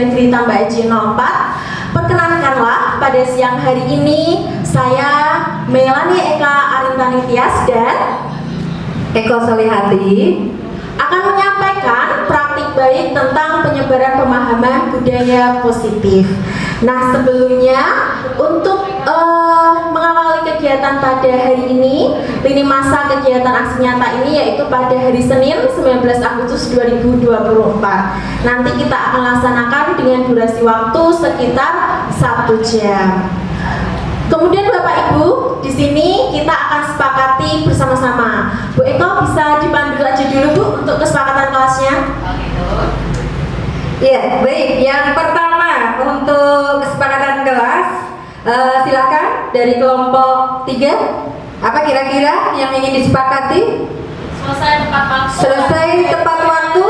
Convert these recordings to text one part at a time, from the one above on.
Negeri Tambak Eji 04. Perkenankanlah pada siang hari ini saya Melani Eka Arintani Tias dan Eko Solihati akan menyampaikan praktik baik tentang penyebaran pemahaman budaya positif. Nah, sebelumnya untuk mengawali kegiatan pada hari ini, lini masa kegiatan aksi nyata ini yaitu pada hari Senin 19 Agustus 2024. Nanti kita akan laksanakan dengan durasi waktu sekitar 1 jam. Kemudian Bapak Ibu, di sini kita akan sepakati bersama-sama. Bu Eko bisa dipandu aja dulu Bu untuk kesepakatan kelasnya. Ya, baik. Yang pertama untuk kesepakatan kelas, silakan dari kelompok 3. Apa kira-kira yang ingin disepakati? Selesai tepat waktu. Selesai tepat waktu?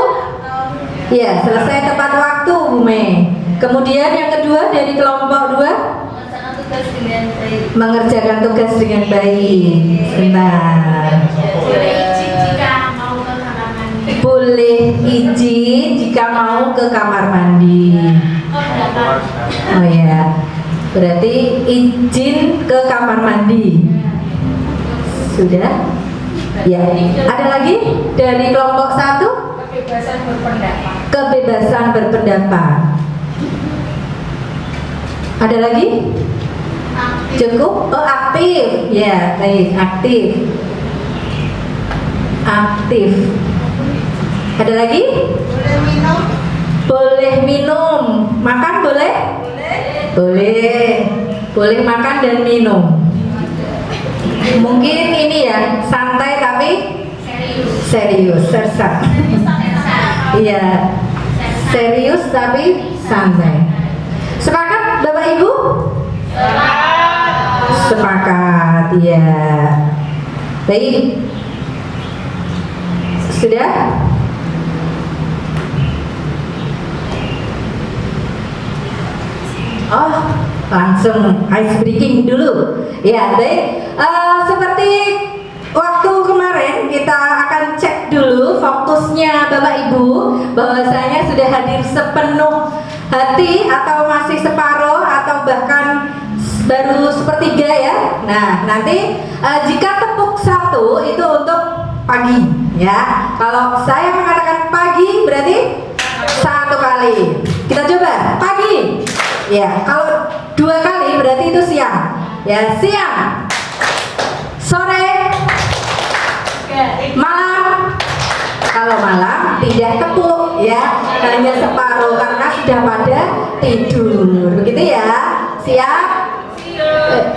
Ya, selesai tepat waktu, Bu Mei. Kemudian yang kedua dari kelompok 2, mengerjakan tugas dengan baik. Sebentar. Boleh izin jika mau ke kamar mandi. Boleh izin jika mau ke kamar mandi. Oh ya, berarti izin ke kamar mandi. Sudah? Ya. Ada lagi dari kelompok 1? Kebebasan berpendapat. Kebebasan berpendapat. Ada lagi? Cukup? Oh, aktif. Ya, baik, aktif. Aktif. Ada lagi? Boleh minum. Boleh minum. Makan boleh? Boleh. Boleh makan dan minum. Mungkin ini ya, santai tapi serius, sersak. Iya. Serius tapi santai. Sepakat Bapak Ibu? Sepakat, ya. Baik. Sudah? Oh, langsung ice breaking dulu. Ya, baik. Seperti waktu kemarin kita akan cek dulu fokusnya Bapak Ibu bahwasanya sudah hadir sepenuh hati atau masih separuh atau bahkan baru sepertiga ya. Nah, nanti jika tepuk 1 itu untuk pagi ya. Kalau saya mengatakan pagi berarti 1 kali. Kita coba pagi. Ya, kalau 2 kali berarti itu siang. Ya, siang. Sore. Malam. Kalau malam tidak tepuk ya, hanya separuh karena sudah pada tidur. Begitu ya. Siap?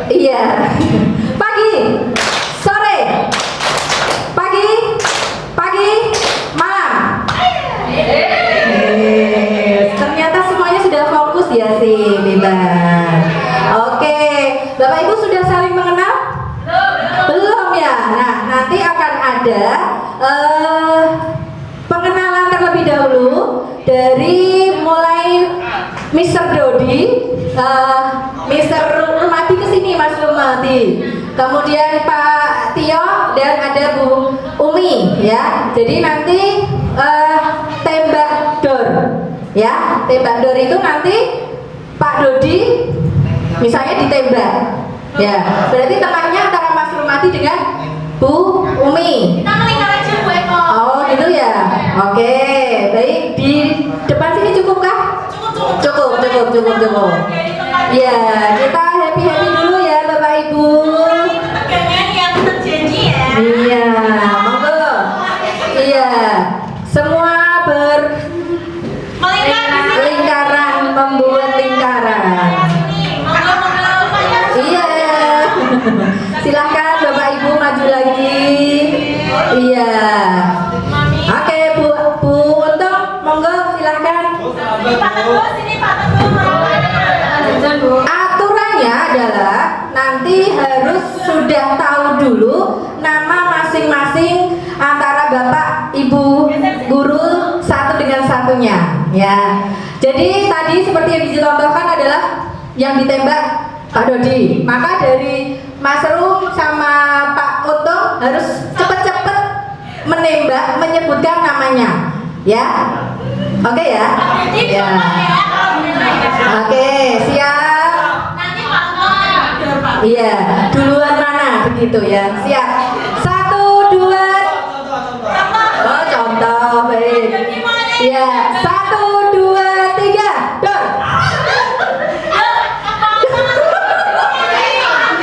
Iya. Pagi. Sore. Pagi. Pagi. Malam. Ternyata semuanya sudah fokus ya sih, bebas. Oke, Bapak Ibu sudah saling mengenal? Belum ya. Nah, nanti akan ada pengenalan terlebih dahulu dari mulai Mr. Dodi, Mr. Rumadi kesini Mas Rumadi, kemudian Pak Tio dan ada Bu Umi ya. Jadi nanti tembak dor ya, tembak dor itu nanti Pak Dodi misalnya ditembak ya, berarti tengahnya antara Mas Rumadi dengan Bu Umi. Kita melingkar aja Bu Eko. Oh gitu ya. Oke, baik. Di depan sini cukupkah? Cukup. Ya, kita happy dulu ya Bapak Ibu. Tegangan yang terjadi ya. Iya, monggo. Iya, semua lingkaran, membuat lingkaran. Iya. Silahkan Bapak Ibu maju lagi. Iya. Oke, Bu Untung, monggo silahkan. Pak Teguh, sini Pak Teguh. Aturannya adalah nanti harus sudah tahu dulu nama masing-masing antara Bapak Ibu guru satu dengan satunya ya. Jadi tadi seperti yang dicontohkan adalah yang ditembak Pak Dodi, maka dari Mas Rum sama Pak Untung harus cepet-cepet menembak, menyebutkan namanya ya. Oke ya. Jadi Ya. ya. Oke, siap. Nanti Pak. Iya, duluan mana begitu ya? Siap. 1, 2. Oh, contoh baik. Iya, 1, 2, 3. Dor.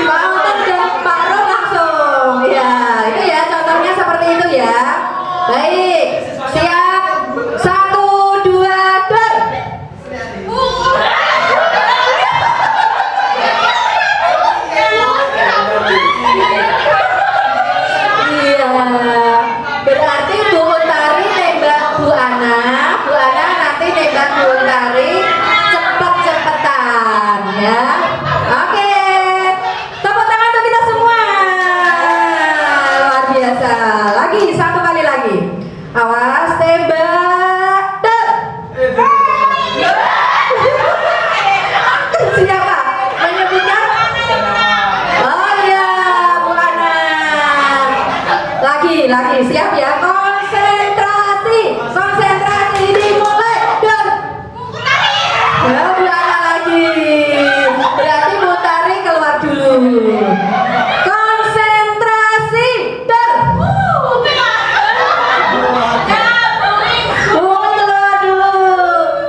Pautan dan Pak Rom langsung. Ya, itu ya contohnya seperti itu ya. Baik. Siap. 1, 2, dor. Iya. Berarti Bu Utari nembak Bu Ana nanti nembak Bu Utari cepet-cepetan ya. Oke. Tepuk tangan untuk kita semua. Luar biasa. Lagi satu kali lagi. Awas tembak. Dor. Siapa? Menyebutkan? Oh iya, Bu Ana. Lagi, siap ya? Konsentrasi dimulai. Dor. Ya, Bu Ana lagi. Berarti Bu Tari keluar dulu. Konsentrasi. Dor. Bumi keluar dulu.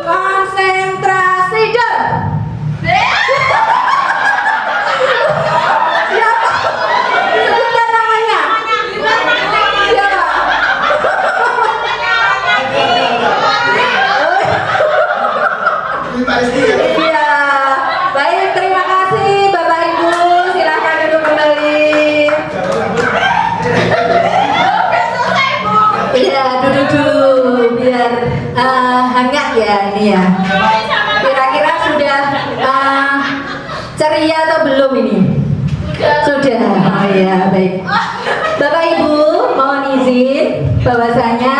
Konsentrasi. Dor. Siapa? Sebutkan namanya. Siapa? Iya. Baik, terima kasih Bapak Ibu. Silahkan duduk kembali. Iya, duduk dulu biar hangat ya ini ya. Kira-kira sudah ceria atau belum ini? Sudah. Oh iya, baik. Bapak Ibu, mohon izin bahwasanya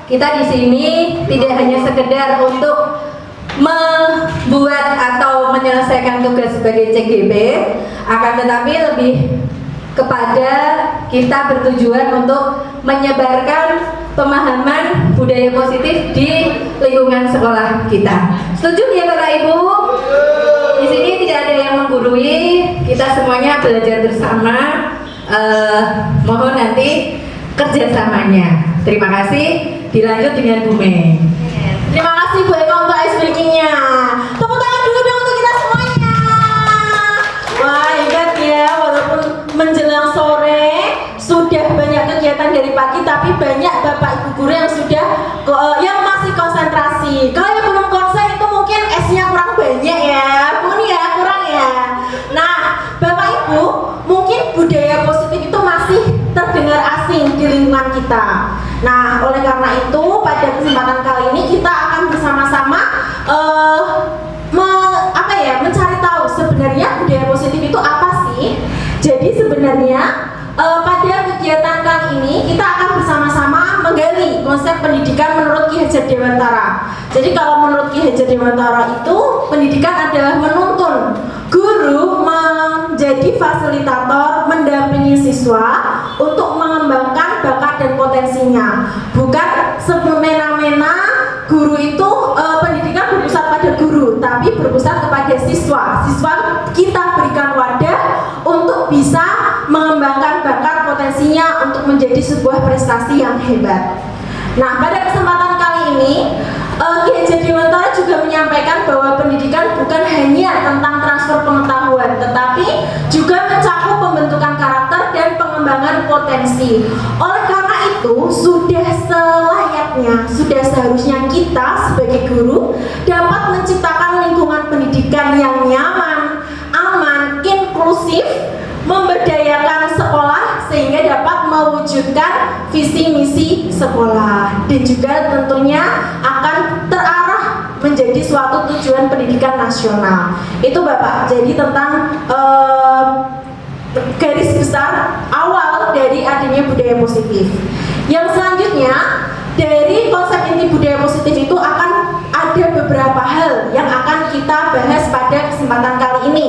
kita di sini tidak hanya sekedar untuk membuat atau menyelesaikan tugas sebagai CGP, akan tetapi lebih kepada kita bertujuan untuk menyebarkan pemahaman budaya positif di lingkungan sekolah kita. Setuju ya Bapak Ibu? Di sini tidak ada yang menggurui, kita semuanya belajar bersama. Mohon nanti kerjasamanya. Terima kasih. Dilanjut dengan Bu Mei. Terima kasih Bu Eka untuk ice breaking-nya. Tepuk tangan dulu dong untuk kita semuanya. Wah, hebat ya, walaupun menjelang sore sudah banyak kegiatan dari pagi, tapi banyak Bapak Ibu guru yang sudah yang masih konsentrasi. Kalau yang belum konsen itu mungkin S-nya kurang banyak ya, Bu nih ya, kurang ya. Nah, Bapak Ibu, mungkin budaya positif itu masih terdengar asing di lingkungan kita. Nah, oleh karena itu pada kesempatan kali ini kita akan bersama-sama mencari tahu sebenarnya budaya positif itu apa sih. Jadi sebenarnya pada kegiatan kali ini kita akan bersama-sama menggali konsep pendidikan menurut Ki Hajar Dewantara. Jadi kalau menurut Ki Hajar Dewantara itu pendidikan adalah menuntun guru menjadi fasilitator mendampingi siswa untuk mengembangkan bakat dan potensinya. Bukan semena-mena guru itu pendidikan berpusat pada guru, tapi berpusat kepada siswa. Siswa kita berikan wadah untuk bisa mengembangkan bakat potensinya untuk menjadi sebuah prestasi yang hebat. Nah, pada kesempatan kali ini Ki Hajar Dewantara juga menyampaikan bahwa pendidikan bukan hanya tentang transfer pengetahuan, tetapi juga mencakup pembentukan karakter dan pengembangan potensi. Oleh karena itu, sudah selayaknya, sudah seharusnya kita sebagai guru dapat menciptakan lingkungan pendidikan yang nyaman, aman, inklusif, memberdayakan sekolah sehingga dapat mewujudkan visi misi sekolah dan juga tentunya akan terarah menjadi suatu tujuan pendidikan nasional. Itu Bapak, jadi tentang garis besar awal dari adanya budaya positif. Yang selanjutnya dari konsep inti budaya positif itu akan ada beberapa hal yang akan kita bahas pada kesempatan kali ini.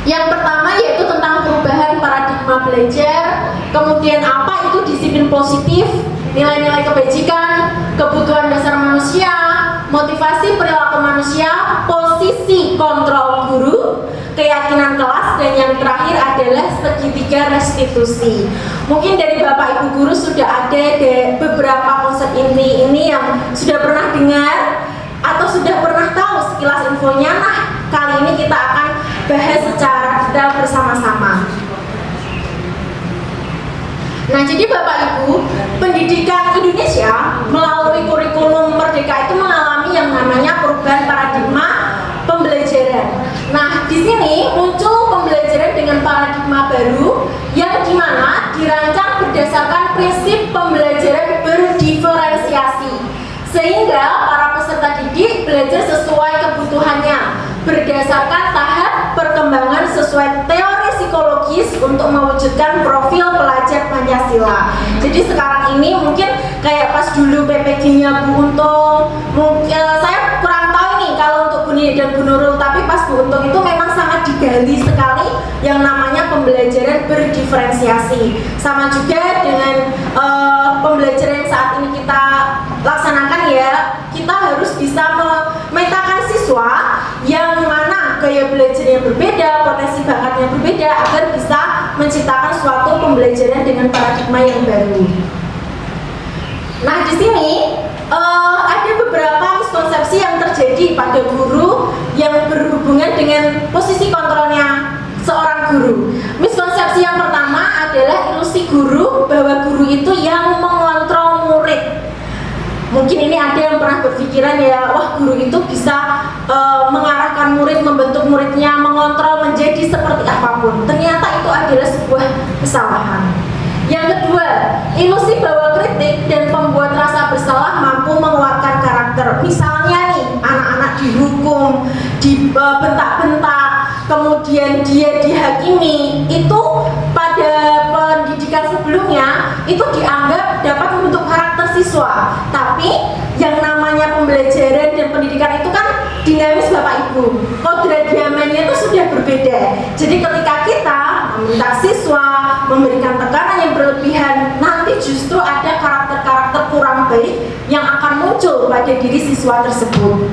Yang pertama yaitu tentang perubahan paradigma belajar, kemudian apa itu disiplin positif, nilai-nilai kebajikan, kebutuhan dasar manusia, motivasi perilaku manusia, posisi kontrol guru, keyakinan kelas, dan yang terakhir adalah segitiga restitusi. Mungkin dari Bapak Ibu guru sudah ada beberapa konsep ini yang sudah pernah dengar atau sudah pernah tahu sekilas infonya. Nah, kali ini kita akan bahas secara detail bersama-sama. Nah, jadi Bapak Ibu, pendidikan Indonesia melalui kurikulum Merdeka itu mengalami yang namanya perubahan paradigma pembelajaran. Nah, di sini muncul pembelajaran dengan paradigma baru yang dimana dirancang berdasarkan prinsip pembelajaran berdiferensiasi, sehingga para peserta didik belajar sesuai kebutuhannya berdasarkan tahap perkembangan sesuai teori psikologis untuk mewujudkan profil pelajar Pancasila. Jadi sekarang ini mungkin kayak pas dulu PPG-nya Bu Untung, mungkin saya kurang tahu nih kalau untuk Bu Nini dan Bu Nurul, tapi pas Bu Untung itu memang sangat digali sekali yang namanya pembelajaran berdiferensiasi. Sama juga dengan pembelajaran yang saat ini kita laksanakan ya, kita harus bisa memetakan siswa yang mana gaya belajarnya berbeda, potensi bakatnya berbeda, agar bisa menciptakan suatu pembelajaran dengan paradigma yang baru. Nah, di sini ada beberapa miskonsepsi yang terjadi pada guru yang berhubungan dengan posisi kontrolnya seorang guru. Miskonsepsi yang pertama adalah ilusi guru bahwa guru itu yang mengontrol murid. Mungkin ini ada yang pernah berpikiran ya, wah guru itu bisa mengarahkan murid, membentuk muridnya, mengontrol menjadi seperti apapun. Ternyata itu adalah sebuah kesalahan. Yang kedua, ilusi bahwa kritik dan pembuat rasa bersalah mampu menguatkan karakter. Misalnya nih, anak-anak dihukum, dibentak-bentak, kemudian dia dihakimi, itu pada pendidikan sebelumnya itu dianggap dapat membentuk karakter siswa. Tapi yang namanya pembelajaran dan pendidikan itu kan dinamis Bapak Ibu, kodrat zamannya itu sudah berbeda. Jadi ketika kita meminta siswa, memberikan tekanan yang berlebihan, nanti justru ada karakter-karakter kurang baik yang akan muncul pada diri siswa tersebut.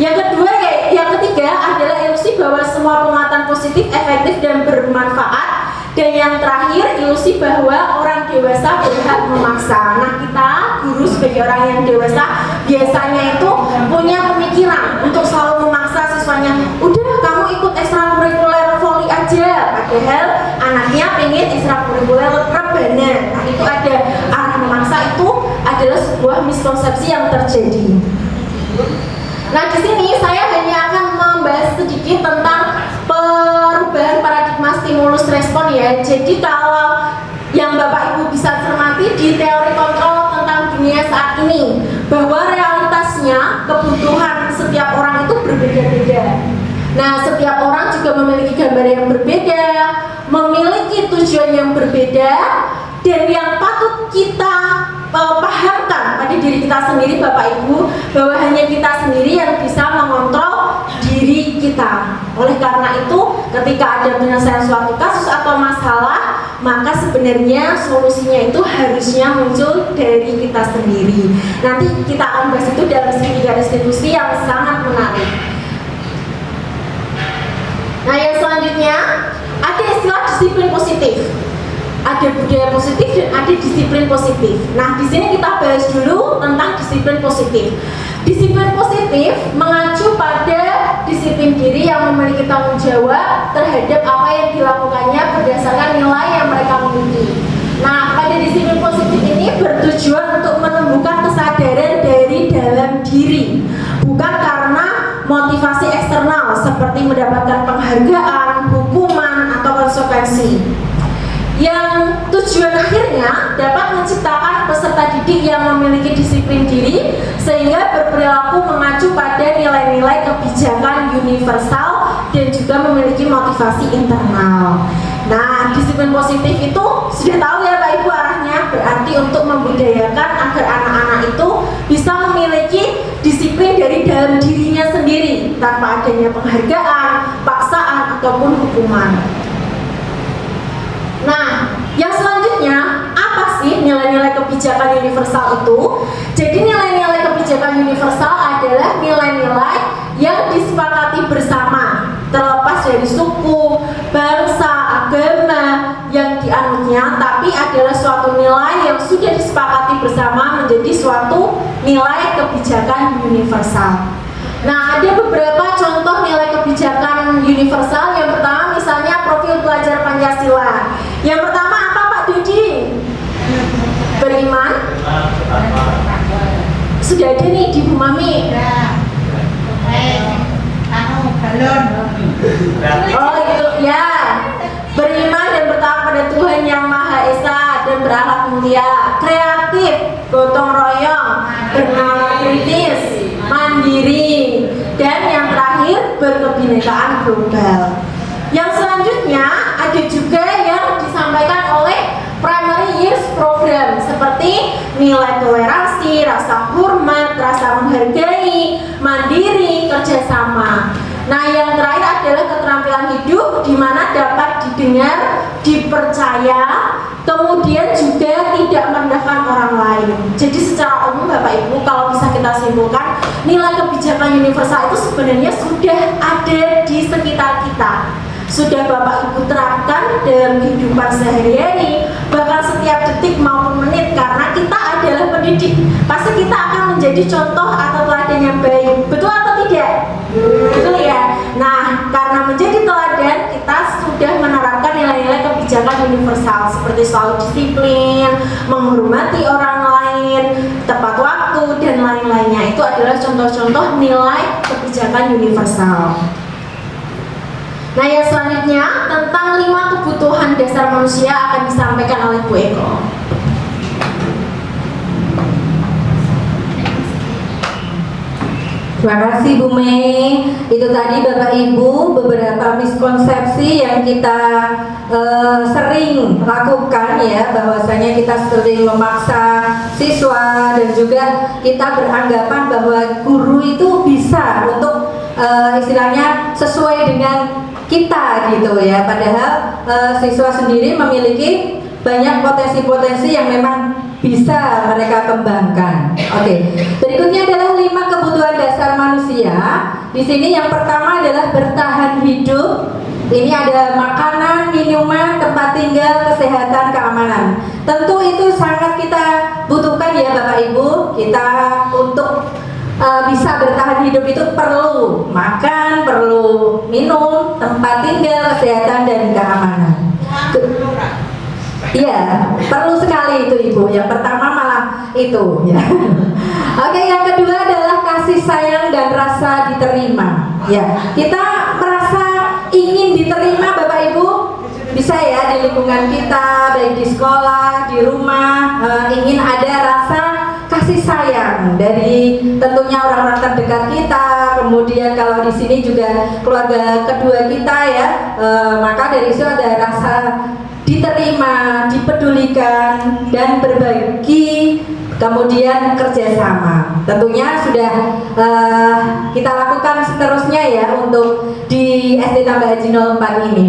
Yang kedua, yang ketiga adalah ilusi bahwa semua penguatan positif, efektif, dan bermanfaat. Dan yang terakhir, ilusi bahwa orang dewasa berhak memaksa. Nah, kita guru sebagai orang yang dewasa biasanya itu punya pemikiran untuk selalu memaksa siswanya. Udah, kamu ikut ekstrakurikuler voli aja, padahal anaknya pengen ekstrakurikuler rebana. Nah, itu ada arah memaksa, itu adalah sebuah miskonsepsi yang terjadi. Nah, di sini saya hanya akan membahas sedikit tentang perubahan paradigma stimulus respon ya. Jadi kalau yang Bapak Ibu bisa cermati di teori kontrol tentang dunia saat ini, bahwa realitasnya kebutuhan setiap orang itu berbeda-beda. Nah, setiap orang juga memiliki gambar yang berbeda, memiliki tujuan yang berbeda, dan yang patut kita pahamkan pada diri kita sendiri Bapak Ibu, bahwa hanya kita sendiri yang bisa mengontrol diri kita. Oleh karena itu, ketika ada penyelesaian suatu kasus atau masalah, maka sebenarnya solusinya itu harusnya muncul dari kita sendiri. Nanti kita akan bahas itu dalam segitiga restitusi yang sangat menarik. Nah, yang selanjutnya ada istilah disiplin positif. Ada budaya positif dan ada disiplin positif. Nah, di sini kita bahas dulu tentang disiplin positif. Disiplin positif mengacu pada disiplin diri yang memiliki tanggung jawab terhadap apa yang dilakukannya berdasarkan nilai yang mereka miliki. Nah, pada disiplin positif ini bertujuan untuk menumbuhkan kesadaran dari dalam diri, bukan karena motivasi eksternal seperti mendapatkan penghargaan, hukuman, atau konsekuensi. Yang tujuan akhirnya dapat menciptakan peserta didik yang memiliki disiplin diri sehingga berperilaku mengacu pada nilai-nilai kebijakan universal dan juga memiliki motivasi internal. Nah, disiplin positif itu sudah tahu ya Pak Ibu arahnya, berarti untuk membudayakan agar anak-anak itu bisa memiliki disiplin dari dalam dirinya sendiri tanpa adanya penghargaan, paksaan, ataupun hukuman. Nah, yang selanjutnya, apa sih nilai-nilai kebijakan universal itu? Jadi nilai-nilai kebijakan universal adalah adalah suatu nilai yang sudah disepakati bersama menjadi suatu nilai kebijakan universal. Nah, ada beberapa contoh nilai kebijakan universal. Yang pertama misalnya profil pelajar Pancasila. Yang pertama apa Pak Dudi? Beriman. Sudah ada nih di Bu Mami. Balon. Oh itu ya. Beriman dan bertakwa pada Tuhan Yang Maha Esa dan berakhlak mulia, kreatif, gotong royong, bernalar kritis, mandiri, dan yang terakhir berkebinekaan global. Yang selanjutnya ada juga yang disampaikan oleh Primary Years Program seperti nilai toleransi, rasa hormat, rasa menghargai, mandiri, kerjasama. Nah, yang terakhir adalah keterampilan hidup di mana dapat didengar, dipercaya, kemudian juga tidak merendahkan orang lain. Jadi secara umum Bapak Ibu, kalau bisa kita simpulkan, nilai kebijakan universal itu sebenarnya sudah ada di sekitar kita. Sudah Bapak Ibu terapkan dalam kehidupan sehari-hari, bahkan setiap detik maupun menit, karena kita adalah pendidik. Pasti kita akan menjadi contoh atau teladan yang baik. Betul atau tidak? Betul ya. Nah, karena menjadi teladan, kita sudah menerapkan nilai-nilai kebijakan universal seperti selalu disiplin, menghormati orang lain, tepat waktu, dan lain-lainnya. Itu adalah contoh-contoh nilai kebijakan universal. Nah, yang selanjutnya tentang 5 kebutuhan dasar manusia akan disampaikan oleh Bu Eko. Terima kasih Bu Mei. Itu tadi Bapak Ibu beberapa miskonsepsi yang kita sering lakukan ya, bahwasanya kita sering memaksa siswa dan juga kita beranggapan bahwa guru itu bisa untuk istilahnya sesuai dengan kita gitu ya. Padahal siswa sendiri memiliki banyak potensi-potensi yang memang bisa mereka kembangkan. Oke, berikutnya adalah 5 kebutuhan dasar manusia. Di sini yang pertama adalah bertahan hidup. Ini ada makanan, minuman, tempat tinggal, kesehatan, keamanan. Tentu itu sangat kita butuhkan ya Bapak Ibu. Kita untuk bisa bertahan hidup itu perlu makan, perlu minum, tempat tinggal, kesehatan, dan keamanan. Iya, perlu sekali itu Ibu. Yang pertama malah itu ya. Oke, yang kedua adalah kasih sayang dan rasa diterima. Ya, kita merasa ingin diterima Bapak Ibu, bisa ya di lingkungan kita, baik di sekolah, di rumah, ingin ada rasa kasih sayang dari tentunya orang-orang terdekat kita. Kemudian kalau di sini juga keluarga kedua kita ya, maka dari itu ada rasa diterima, dipedulikan, dan berbagi, kemudian kerjasama. Tentunya sudah kita lakukan seterusnya ya untuk di SD Tambah Haji 04 ini.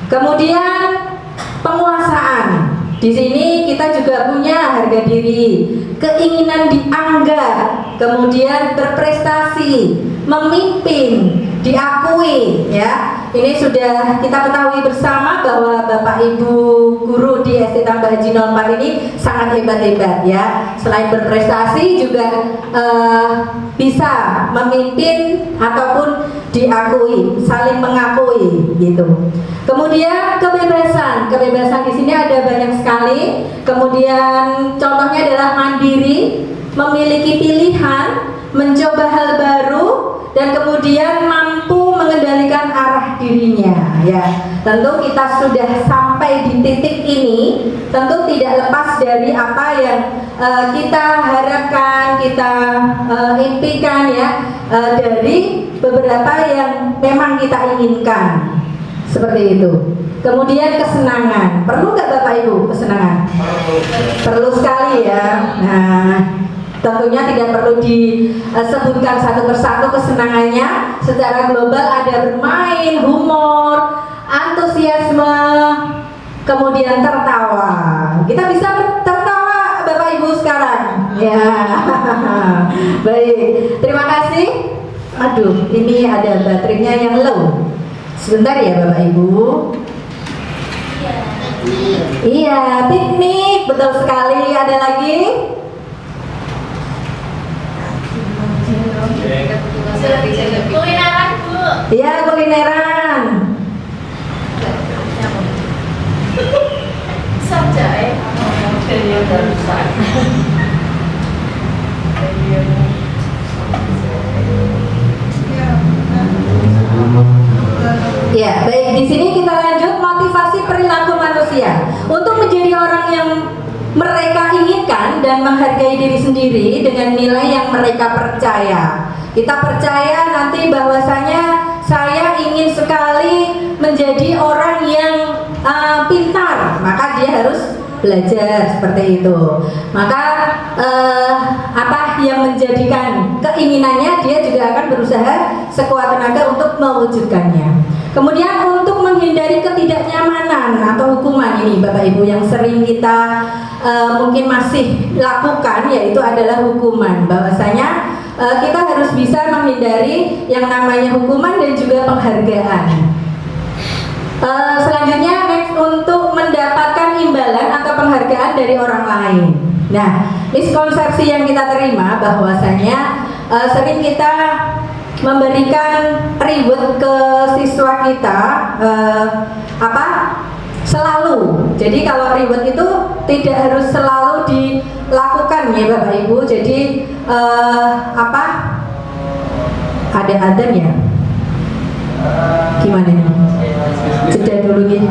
Kemudian penguasaan. Di sini kita juga punya harga diri, keinginan dianggap, kemudian berprestasi, memimpin, diakui ya. Ini sudah kita ketahui bersama bahwa Bapak Ibu guru di SD Tambah Haji 04 ini sangat hebat-hebat ya. Selain berprestasi juga bisa memimpin ataupun diakui, saling mengakui gitu. Kemudian kebebasan di sini ada banyak sekali. Kemudian contohnya adalah mandiri, memiliki pilihan, mencoba hal baru, dan kemudian mampu mengendalikan arah dirinya ya. Tentu kita sudah sampai di titik ini, tentu tidak lepas dari apa yang kita harapkan, kita impikan ya, dari beberapa yang memang kita inginkan, seperti itu. Kemudian kesenangan, perlu nggak Bapak Ibu kesenangan? Perlu sekali ya. Nah, tentunya tidak perlu disebutkan satu persatu kesenangannya. Secara global ada bermain, humor, antusiasme, kemudian tertawa. Kita bisa tertawa Bapak Ibu sekarang ya. Baik, terima kasih. Aduh, ini ada baterainya yang low. Sebentar ya Bapak Ibu. Iya, piknik, betul sekali. Ada lagi? Kulineran, Bu. Iya, kulineran. Sarjai. Ya, baik. Di sini kita lanjut motivasi perilaku manusia untuk menjadi orang yang mereka inginkan dan menghargai diri sendiri dengan nilai yang mereka percaya. Kita percaya nanti bahwasanya saya ingin sekali menjadi orang yang pintar, maka dia harus belajar seperti itu. Maka apa yang menjadikan keinginannya, dia juga akan berusaha sekuat tenaga untuk mewujudkannya. Kemudian untuk menghindari ketidaknyamanan atau hukuman ini Bapak Ibu yang sering kita mungkin masih lakukan, yaitu adalah hukuman. Bahwasanya kita harus bisa menghindari yang namanya hukuman dan juga penghargaan. Selanjutnya next, untuk mendapatkan imbalan atau penghargaan dari orang lain. Nah, miskonsepsi yang kita terima bahwasanya sering kita memberikan reward ke siswa kita selalu. Jadi kalau reward itu tidak harus selalu dilakukan ya Bapak Ibu. Jadi ada adzan ya? Gimana nih? Jeda dulu nih.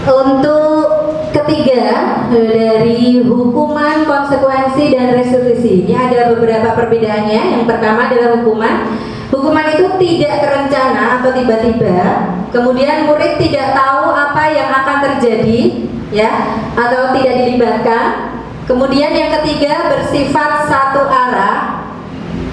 Untuk ketiga dari hukuman, konsekuensi, dan restitusi, ini ada beberapa perbedaannya. Yang pertama adalah hukuman itu tidak terencana atau tiba-tiba. Kemudian murid tidak tahu apa yang akan terjadi, ya, atau tidak dilibatkan. Kemudian yang ketiga bersifat satu arah.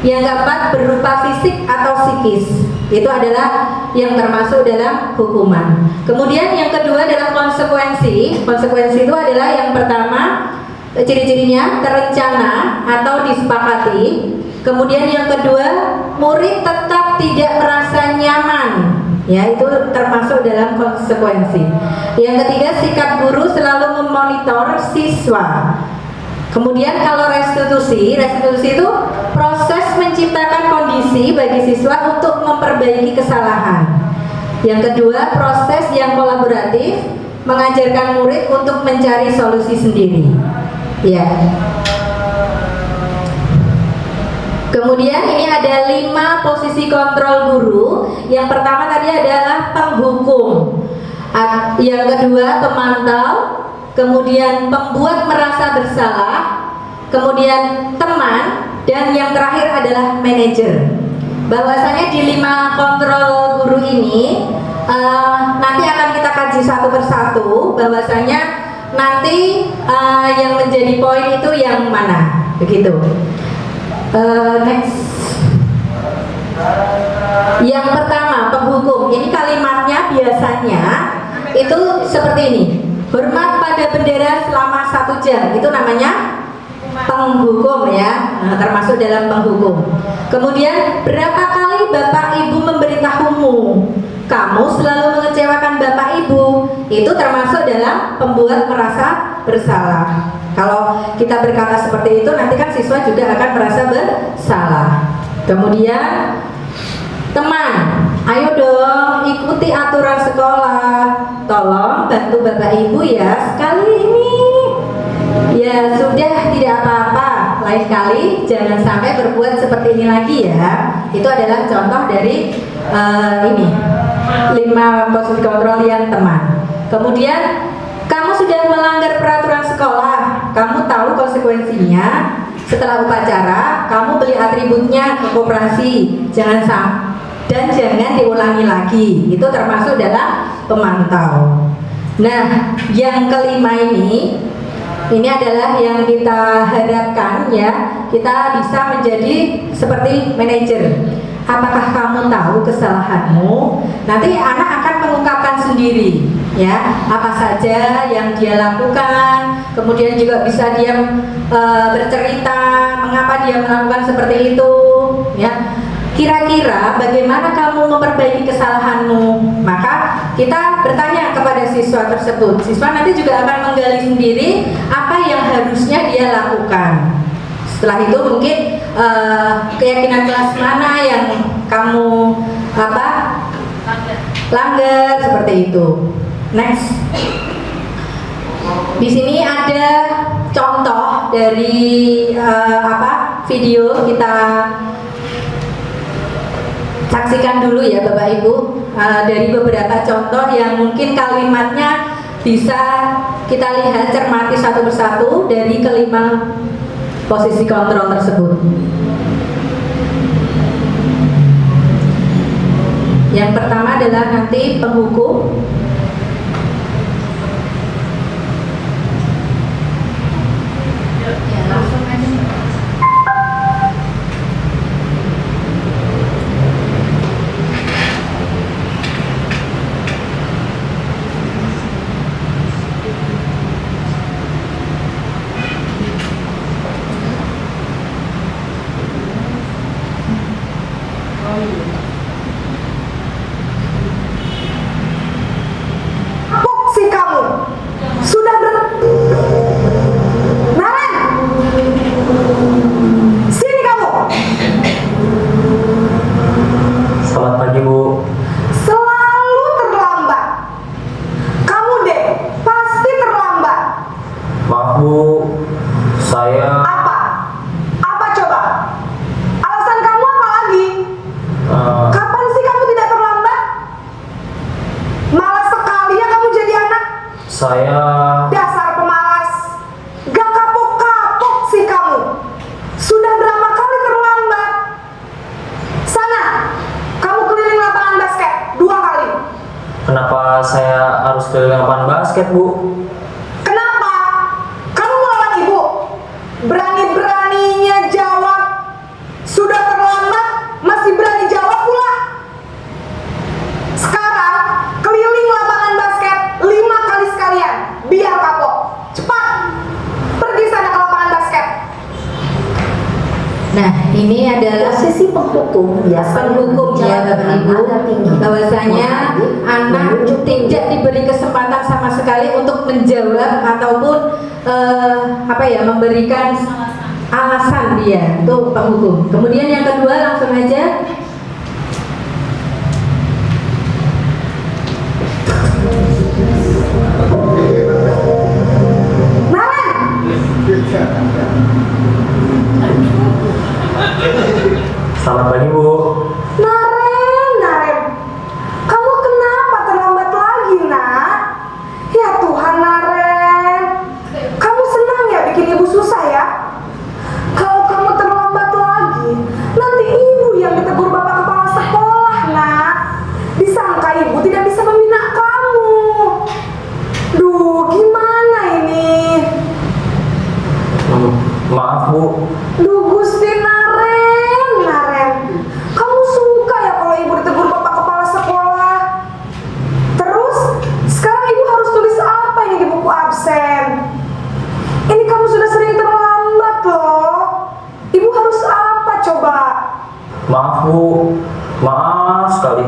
Yang keempat berupa fisik atau psikis. Itu adalah yang termasuk dalam hukuman. Kemudian yang kedua adalah konsekuensi. Konsekuensi itu adalah yang pertama, ciri-cirinya terencana atau disepakati. Kemudian yang kedua, murid tetap tidak merasa nyaman. Ya, itu termasuk dalam konsekuensi. Yang ketiga, sikap guru selalu memonitor siswa. Kemudian kalau restitusi itu proses menciptakan kondisi bagi siswa untuk memperbaiki kesalahan. Yang kedua, proses yang kolaboratif, mengajarkan murid untuk mencari solusi sendiri. Ya. Kemudian ini ada 5 posisi kontrol guru. Yang pertama tadi adalah penghukum. Yang kedua pemantau. Kemudian pembuat merasa bersalah, kemudian teman, dan yang terakhir adalah manajer. Bahwasanya di 5 kontrol guru ini nanti akan kita kaji satu persatu. Bahwasanya nanti yang menjadi poin itu yang mana, begitu. Next. Yang pertama penghukum. Ini kalimatnya biasanya itu seperti ini. Hormat pada bendera selama 1 jam, itu namanya penghukum ya, termasuk dalam penghukum. Kemudian berapa kali Bapak Ibu memberitahumu kamu selalu mengecewakan Bapak Ibu, itu termasuk dalam pembuat merasa bersalah. Kalau kita berkata seperti itu, nanti kan siswa juga akan merasa bersalah. Kemudian teman, ayo dong ikuti aturan sekolah, tolong bantu Bapak Ibu ya sekali ini. Ya sudah, tidak apa-apa, lain kali jangan sampai berbuat seperti ini lagi ya. Itu adalah contoh dari ini 5 posisi kontrol yang teman. Kemudian kamu sudah melanggar peraturan sekolah, kamu tahu konsekuensinya. Setelah upacara, kamu beli atributnya ke koperasi, dan jangan diulangi lagi. Itu termasuk dalam pemantau. Nah, yang kelima ini adalah yang kita harapkan ya, kita bisa menjadi seperti manajer. Apakah kamu tahu kesalahanmu? Nanti anak akan mengungkapkan sendiri. ya, apa saja yang dia lakukan, kemudian juga bisa dia bercerita mengapa dia melakukan seperti itu, ya. Kira-kira bagaimana kamu memperbaiki kesalahanmu? Maka kita bertanya kepada siswa tersebut. Siswa nanti juga akan menggali sendiri apa yang harusnya dia lakukan. Setelah itu mungkin keyakinan kelas mana yang kamu langgar seperti itu. Next. Di sini ada contoh dari video, kita saksikan dulu ya Bapak Ibu, dari beberapa contoh yang mungkin kalimatnya bisa kita lihat, cermati satu persatu dari kelima posisi kontrol tersebut. Yang pertama adalah nanti penghukum. Ya, langsung aja. Si kamu sudah Naren, sini kamu. Selamat pagi, Bu. Selalu terlambat. Kamu deh pasti terlambat. Maaf, Bu. Saya Apa coba? Alasan kamu apa lagi? Kapan sih kamu tidak terlambat? Malas sekali ya kamu jadi anak. saya Dasar pemalas. Gak kapok-kapok sih kamu. Sudah berapa kali terlambat? Sana, kamu keliling lapangan basket 2 kali. kenapa saya harus keliling lapangan basket, Bu? Kenapa? Kamu melawan ibu. Berani-beraninya jawab. Sudah terlambat, masih berani jawab pula. Sekarang, keliling lapangan basket 5 kali sekalian. Biar kapok. Cepat. Pergi sana ke lapangan basket. Nah, ini adalah Posisi penghukum penghukum ya Bapak Ibu, bahwasanya anak tidak diberi kesempatan sama sekali untuk menjawab ataupun memberikan alasan dia, itu penghukum. Kemudian yang kedua langsung aja Naren, Selamat pagi, Bu. Naren, kamu kenapa terlambat lagi, nak? Ya Tuhan, Naren, kamu senang ya bikin ibu susah ya? Kalau kamu terlambat lagi, nanti ibu yang ditegur bapak kepala sekolah, nak. Disangka ibu tidak bisa membina kamu. Duh, gimana ini? Maaf, Bu. Duh, Gusti Naren, kamu suka ya kalau ibu ditegur bapak kepala sekolah? Terus, sekarang ibu harus tulis apa ini di buku absen? Ini kamu sudah sering terlambat loh. Ibu harus apa coba? Maaf, Bu. Maaf sekali.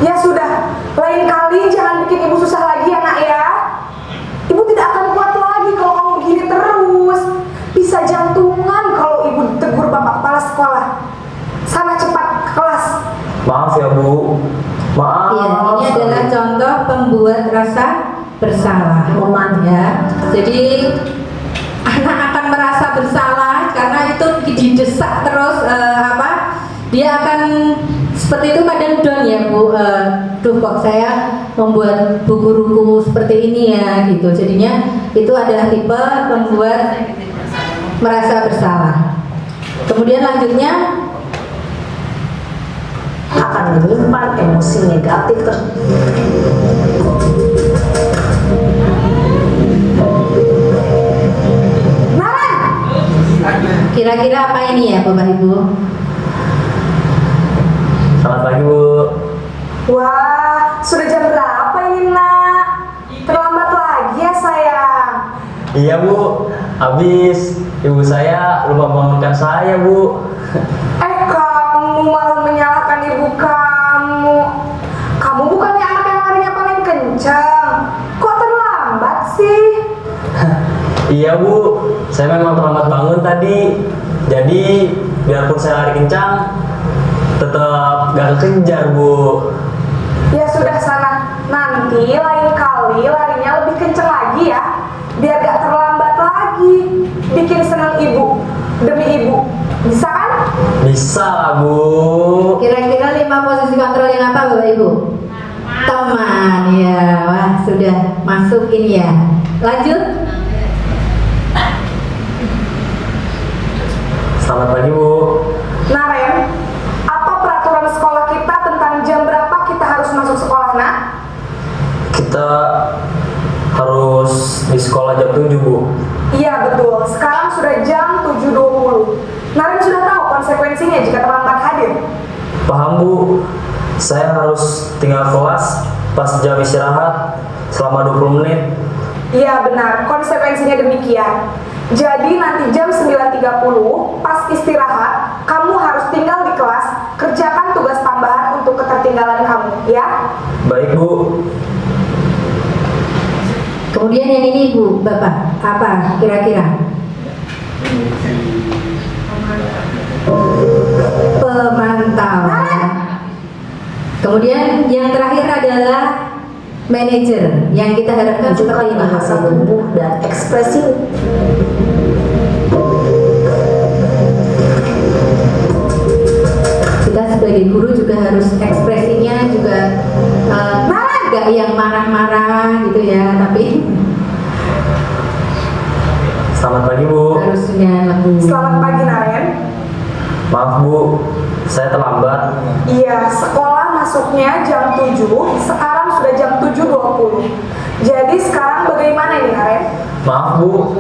Ya sudah, lain kali jangan bikin ibu susah lagi ya nak ya. Ibu tidak akan kuat lagi kalau kamu begini terus. Bisa jantungan kalau ibu ditegur bapak kepala sekolah. Sana cepat ke kelas. Maaf ya, Bu. Maaf. ya, ini adalah contoh pembuat rasa bersalah. Ya. Jadi anak akan merasa bersalah karena itu didesak terus dia akan seperti itu, kadang down ya Bu. Duh, kok saya membuat buku-buku seperti ini ya gitu. Jadinya itu adalah tipe pembuat merasa bersalah. Kemudian lanjutnya akan menyimpan emosi negatif Naren, kira-kira apa ini ya Bapak Ibu? Selamat pagi, Bu. wah, sudah jam berapa ini nak? Iya Bu, habis ibu saya lupa bangunkan saya Bu. Kamu malah menyalahkan ibu kamu. Kamu bukannya anak yang larinya paling kencang. Kok terlambat sih? Iya Bu, saya memang terlambat bangun tadi. Jadi biarpun saya lari kencang, tetap gak kekejar Bu. Ya sudah sana, nanti lain kali larinya lebih kencang lagi ya, biar gak terlambat lagi. Bikin senang ibu, demi ibu. Bisa kan? Bisa lah Bu. Kira-kira 5 posisi kontrol yang apa Bapak Ibu? Teman, ya. Wah, sudah masuk ini ya. Lanjut. Selamat pagi Bu. Nah Ren, apa peraturan sekolah kita tentang jam berapa kita harus masuk sekolah nak? Kita harus di sekolah jam 7 Bu. Iya betul, sekarang sudah jam 7.20. Naren sudah tahu konsekuensinya jika terlambat hadir. Paham Bu, saya harus tinggal kelas pas jam istirahat selama 20 menit. Iya benar, konsekuensinya demikian. Jadi nanti jam 9.30 pas istirahat, kamu harus tinggal di kelas, kerjakan tugas tambahan untuk ketertinggalan kamu, ya? Baik Bu. Kemudian yang ini Bu, Bapak, apa kira-kira? Pemantauan. Kemudian yang terakhir adalah manajer yang kita harapkan seperti Tunjukkan ini. bahasa tubuh dan ekspresi. Kita sebagai guru juga harus ekspresinya juga agak yang marah-marah gitu ya, tapi Selamat pagi Bu. harusnya lembut. Selamat pagi Naren. Maaf Bu, saya terlambat. Iya, sekolah masuknya jam 7, sekarang sudah jam 7.20. Jadi sekarang bagaimana ini Naren? Maaf Bu,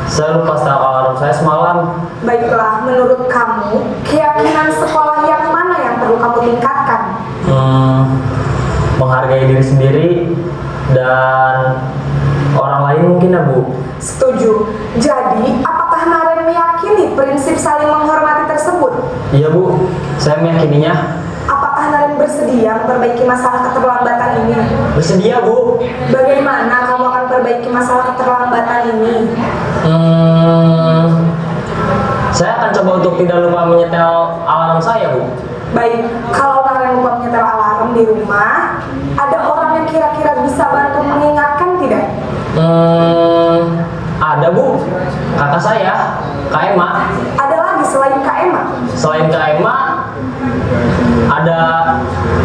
saya lupa setel alarm saya semalam. Baiklah, menurut kamu, keyakinan sekolah yang mana yang perlu kamu tingkatkan? Menghargai diri sendiri dan orang lain mungkin ya Bu. Setuju. Jadi, apakah Naren meyakini prinsip saling menghormati tersebut? Iya Bu, saya meyakininya. Apakah Naren bersedia memperbaiki masalah keterlambatan ini? Bersedia Bu. Bagaimana kamu akan perbaiki masalah keterlambatan ini? Saya akan coba untuk tidak lupa menyetel alarm saya Bu. Baik, kalau Naren lupa menyetel alarm di rumah, ada orang yang kira-kira bisa bantu mengingatkan tidak? Ada Bu, kakak saya, Kak Emma. Ada lagi selain Kak Emma? Selain Kak Emma, ada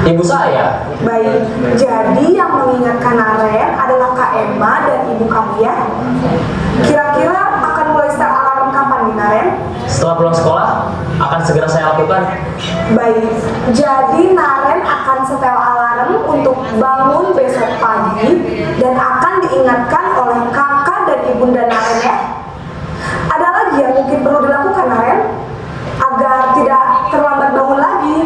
ibu saya. Baik, jadi yang mengingatkan Naren adalah Kak Emma dan ibu kamu ya? Kira-kira akan mulai start alarm kapan nih Naren? Setelah pulang sekolah, akan segera saya lakukan. Baik, jadi Naren akan setel alarm untuk bangun besok pagi dan akan diingatkan oleh kakak dan ibunda Naren ya. Ada lagi yang mungkin perlu dilakukan Naren agar tidak terlambat bangun lagi?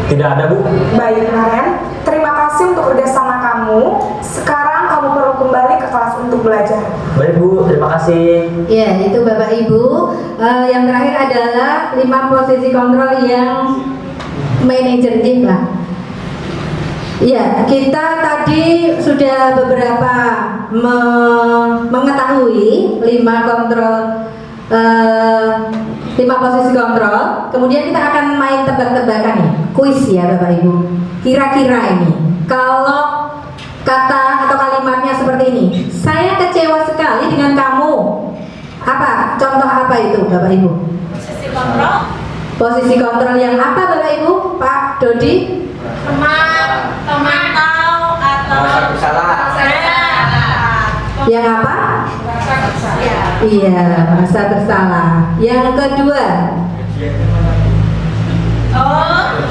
Tidak ada Bu. Baik Naren, terima kasih untuk kerjasama kamu. Sekarang kamu perlu kembali ke kelas untuk belajar. Baik Bu, terima kasih. Ya, itu Bapak Ibu. Yang terakhir adalah 5 posisi kontrol yang manajernya lah. Ya, kita tadi sudah beberapa mengetahui 5 kontrol, 5 posisi kontrol. Kemudian kita akan main tebak-tebakan nih, kuis ya Bapak Ibu. Kira-kira ini, kalau kata atau kalimatnya seperti ini, saya kecewa sekali dengan kamu. Apa? Contoh apa itu Bapak Ibu? Posisi kontrol. Posisi kontrol yang apa Bapak Ibu? Pak Dodi? Pemantau atau Salah. Yang apa? Iya, merasa bersalah. Yang kedua,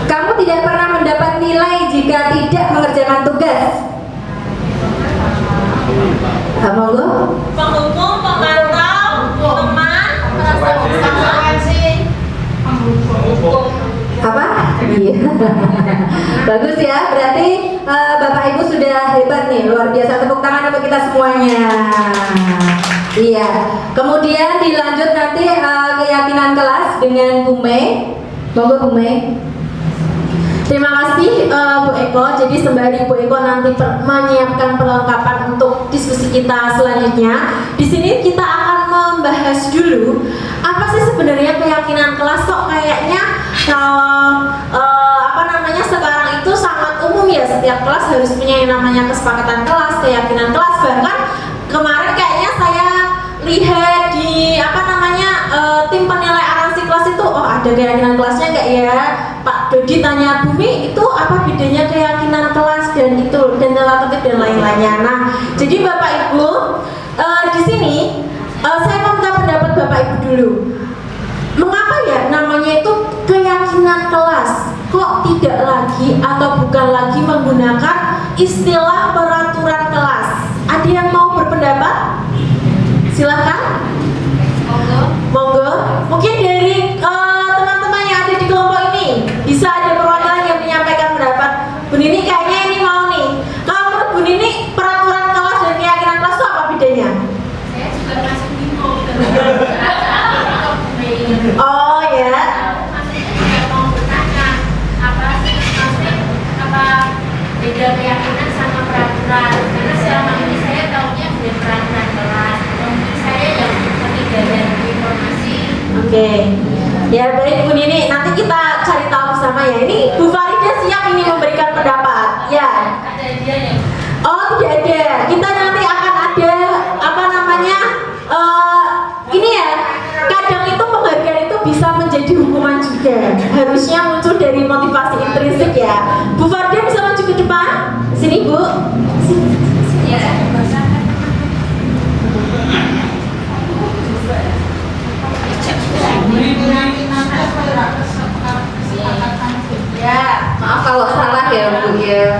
kamu tidak pernah mendapat nilai jika tidak mengerjakan tugas. Monggo. penghukum, pemantau, teman, konsekuensi, penghukum. Apa? Iya. Bagus ya, berarti Bapak Ibu sudah hebat nih, luar biasa. Tepuk tangan untuk kita semuanya. Iya. Kemudian dilanjut nanti keyakinan kelas dengan Bu Mei. Monggo Bu Mei. Terima kasih Bu Eko. Jadi sembari Bu Eko nanti menyiapkan perlengkapan untuk diskusi kita selanjutnya, di sini kita akan membahas dulu apa sih sebenarnya keyakinan kelas. Kok kayaknya sekarang itu sangat umum ya, setiap kelas harus punya yang namanya kesepakatan kelas, keyakinan kelas. Bahkan kemarin kayaknya saya lihat di tim penilai aransi kelas itu, oh ada keyakinan kelasnya nggak ya? Pak Dodi tanya Bumi, itu apa bedanya keyakinan kelas dan itu dan tata tertib dan lain-lainnya. Nah, jadi Bapak Ibu di sini saya mau minta pendapat Bapak Ibu dulu. Mengapa ya namanya itu keyakinan kelas? Kok tidak lagi atau bukan lagi menggunakan istilah peraturan kelas? Ada yang mau berpendapat? Silahkan. Monggo. Mungkin dari teman-teman yang ada di kelompok ini bisa ada perwakilan yang menyampaikan pendapat. Bu Nini kayaknya ini mau nih. Kalau menurut Bu Nini peraturan kelas dan keyakinan kelas itu apa bedanya? Saya juga masih bingung. Oh ya. Maksudnya juga mau bertanya apa sih maksudnya apa beda keyakinan sama peraturan? Karena selama ini saya tahunya ada peraturan kelas. Mungkin saya yang ketinggalan informasi. Oke. Ya baik Bu Nini, nanti kita cari tahu bersama ya. Ini Bu Farida siap ini memberikan pendapat. Ya. Ada dia nih. Oh tidak ada. Kita nanti akan ada ini ya. Kadang itu penghargaan itu bisa menjadi hukuman juga. Harusnya muncul dari motivasi intrinsik ya. Bu Farida bisa maju ke depan. Sini Bu. Sini. Ya, Ya, maaf kalau salah ya Bu ya.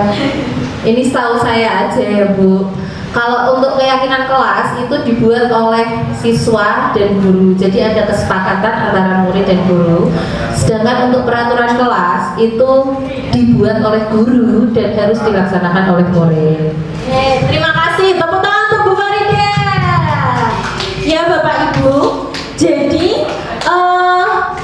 Ini setahu saya aja ya Bu. Kalau untuk keyakinan kelas itu dibuat oleh siswa dan guru. Jadi ada kesepakatan antara murid dan guru. Sedangkan untuk peraturan kelas itu dibuat oleh guru dan harus dilaksanakan oleh murid. Terima kasih. Tepuk tangan untuk Bu Farida. Ya Bapak Ibu. Jadi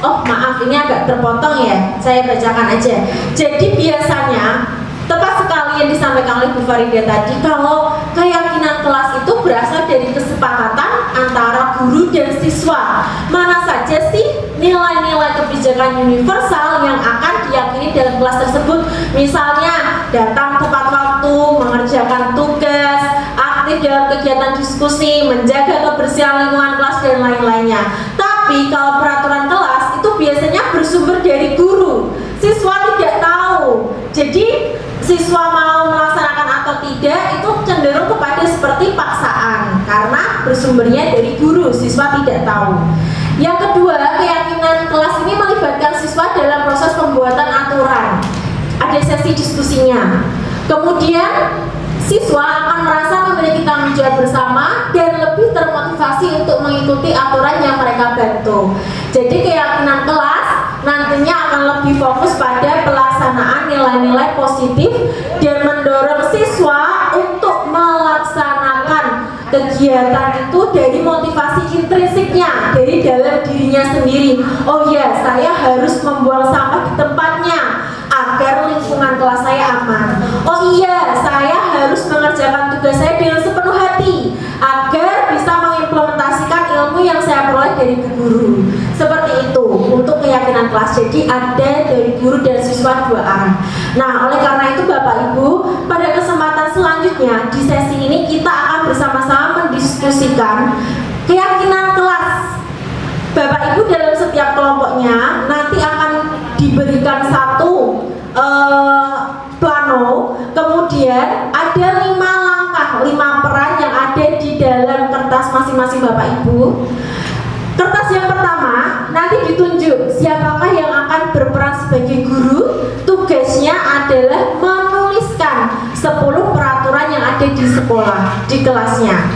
oh maaf ini agak terpotong ya. Saya bacakan aja. Jadi biasanya tepat sekali yang disampaikan oleh Bu Farida tadi, kalau keyakinan kelas itu berasal dari kesepakatan antara guru dan siswa. Mana saja sih nilai-nilai kebijakan universal yang akan diyakini dalam kelas tersebut? Misalnya datang tepat waktu, mengerjakan tugas, aktif dalam kegiatan diskusi, menjaga kebersihan lingkungan kelas dan lain-lainnya. Tapi kalau peraturan kelas itu biasanya bersumber dari guru. Siswa tidak tahu. Jadi siswa mau melaksanakan atau tidak itu cenderung kepada seperti paksaan karena bersumbernya dari guru, siswa tidak tahu. Yang kedua, keyakinan kelas ini melibatkan siswa dalam proses pembuatan aturan. Ada sesi diskusinya. Kemudian siswa akan merasa memiliki tanggung jawab bersama dan lebih termotivasi untuk mengikuti aturan yang mereka bantu. Jadi keyakinan kelas nantinya akan lebih fokus pada pelaksanaan nilai-nilai positif dan mendorong siswa untuk melaksanakan kegiatan itu dari motivasi intrinsiknya, dari dalam dirinya sendiri. Oh ya, saya harus membuang sampah di tempatnya agar lingkungan kelas saya aman. Oh iya, saya harus mengerjakan tugas saya dengan sepenuh hati agar bisa mengimplementasikan ilmu yang saya peroleh dari guru. Seperti itu untuk keyakinan kelas. Jadi ada dari guru dan siswa dua arah. Nah, oleh karena itu Bapak Ibu, pada kesempatan selanjutnya di sesi ini kita akan bersama-sama mendiskusikan keyakinan kelas. Bapak Ibu dalam setiap kelompoknya nanti akan diberikan satu plano, kemudian ada 5 langkah, 5 peran yang ada di dalam kertas masing-masing Bapak Ibu. Kertas yang pertama nanti ditunjuk siapakah yang akan berperan sebagai guru. Tugasnya adalah menuliskan 10 peraturan yang ada di sekolah, di kelasnya.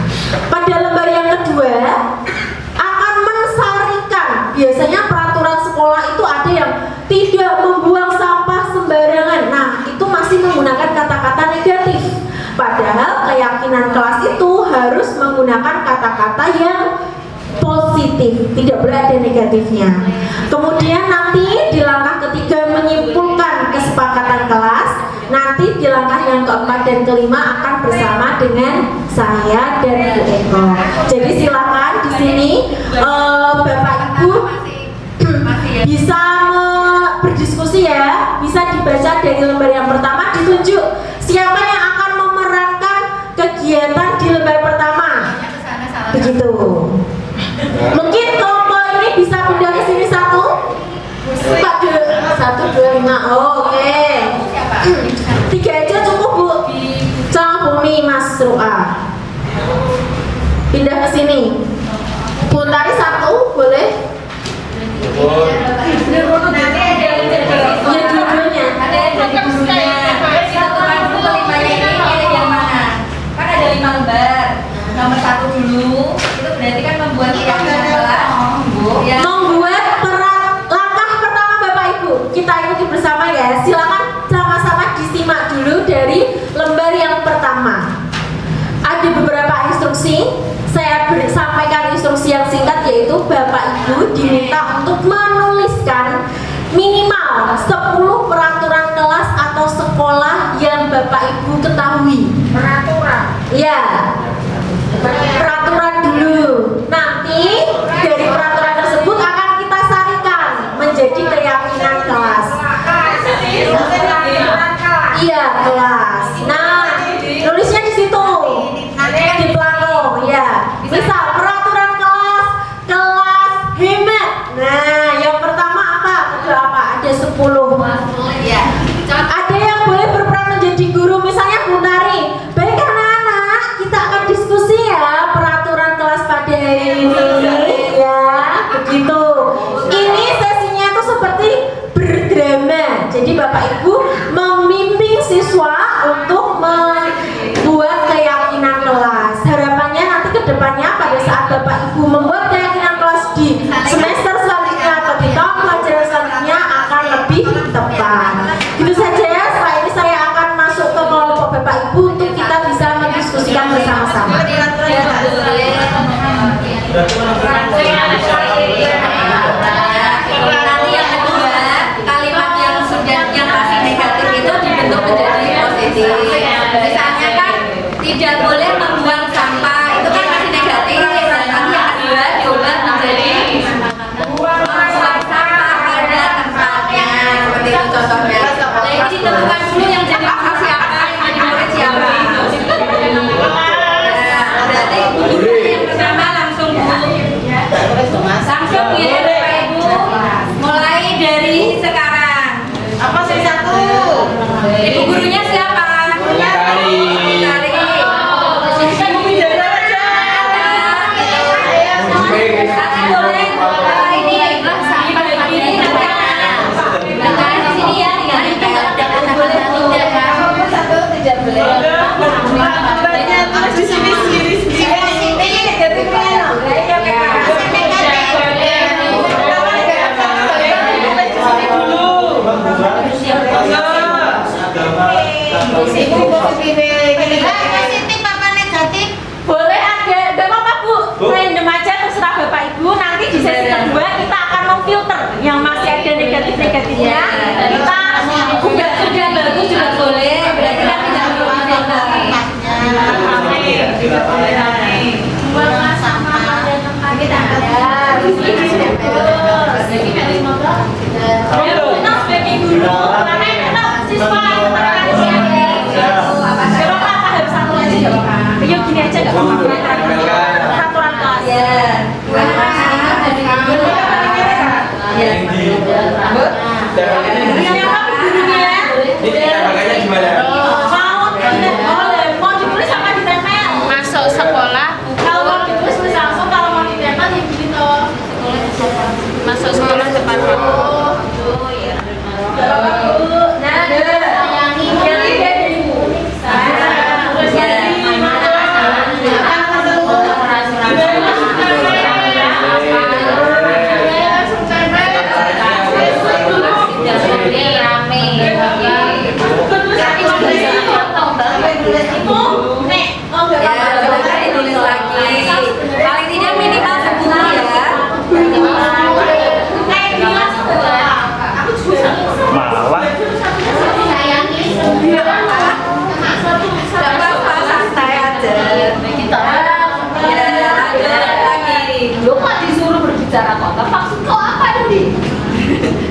Pada lembar yang kedua akan mensarikan. Biasanya peraturan sekolah itu ada yang tidak membuang sampah sembarangan. Nah, itu masih menggunakan kata-kata negatif. Padahal keyakinan kelas itu harus menggunakan kata-kata kata-kata yang positif, tidak boleh ada negatifnya. Kemudian nanti di langkah ketiga menyimpulkan kesepakatan kelas. Nanti di langkah yang keempat dan kelima akan bersama dengan saya dan Bu Eko. Jadi silakan di sini Bapak Ibu bisa berdiskusi ya, bisa dibaca dari lembar yang pertama, ditunjuk siapa yang akan memerankan kegiatan di lembar pertama. Begitu. Mungkin kelompok ini bisa pindah ke sini satu. 1, 2, 5. Oh, oke. 3 aja cukup Bu. Sama Bumi Mas Ru'a. Pindah ke sini. Bu Tari 1 boleh? Ya dua-duanya. Ada yang jadi gurunya. Kita tukar dulu kelimanya ini pilih yang mana? Kan ada 5 lembar. Nomor 1 dulu. Itu berarti kan membuat keyakinan kelas. Ya. Membuat langkah pertama Bapak Ibu. Kita ikuti bersama ya. Silakan sama-sama disimak dulu dari lembar yang pertama. Ada beberapa instruksi. Saya sampaikan instruksi yang singkat, yaitu Bapak Ibu diminta untuk menuliskan minimal 10 peraturan kelas atau sekolah yang Bapak Ibu ketahui. Peraturan. Ya, peraturan dulu. Nanti dari peraturan tersebut akan kita sarikan menjadi keyakinan kelas. Iya, kelas. Nah, nulisnya di situ. Di plano, ya. Misal peraturan kelas hemat. Nah, yang pertama apa? Kedua apa? Ada 10. Ada yang boleh berperan menjadi guru, misalnya Bu Tari. Baik anak-anak, kita akan diskusi ya peraturan kelas pada hari ini. Ya, begitu. Ini sesinya tuh seperti berdrama. Jadi Bapak Ibu membimbing siswa untuk membuat keyakinan kelas. Harapannya nanti ke depannya pada saat Bapak Ibu membuat keyakinan kelas di semester selanjutnya atau di tahun pelajaran selanjutnya akan lebih tepat. Gitu saja ya. Setelah ini saya akan masuk ke kelompok Bapak Ibu untuk kita bisa mendiskusikan bersama-sama. Nanti yang kedua, kalimat yang sudah yang masih negatif itu dibentuk menjadi positif. Misalnya kan tidak boleh membuang sampah, itu kan masih negatif. Nanti yang kedua diubah menjadi membuang sampah pada tempatnya, seperti itu contohnya. Nah ini ditentukan dulu yang jadi guru siapa, yang jadi murid siapa. Nah, berarti Bu yang pertama langsung Bu. bicara kotor, maksud kau apa, Dudi?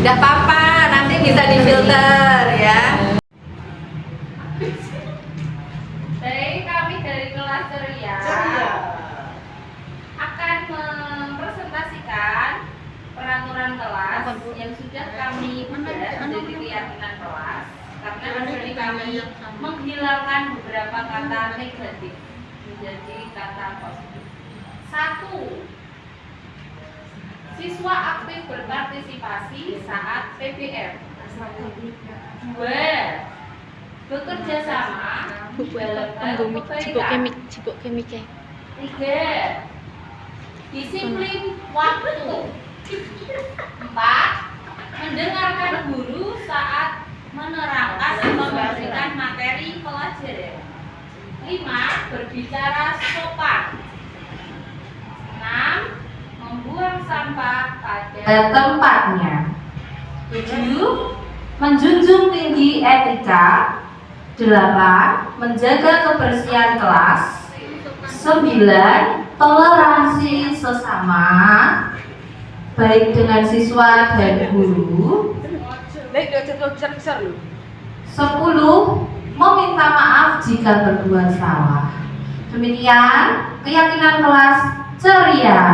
Nggak apa-apa, nanti bisa difilter ya. Baik, kami dari kelas ceria akan mempresentasikan peraturan kelas yang sudah kami buat menjadi keyakinan kelas, karena dari kami menghilangkan beberapa kata negatif menjadi kata positif. 1. Siswa aktif berpartisipasi saat PBM. 2. Bekerja sama dalam hal kebaikan. 3. Disiplin waktu. 4. Mendengarkan guru saat menerangkan atau memberikan materi pelajaran. 5. Berbicara sopan. 6. Membuang sampah pada Tempatnya. 7. Menjunjung tinggi etika. 8. Menjaga kebersihan kelas. 9. Toleransi sesama, baik dengan siswa dan guru. 10. Meminta maaf jika berbuat salah. Demikian keyakinan kelas ceria.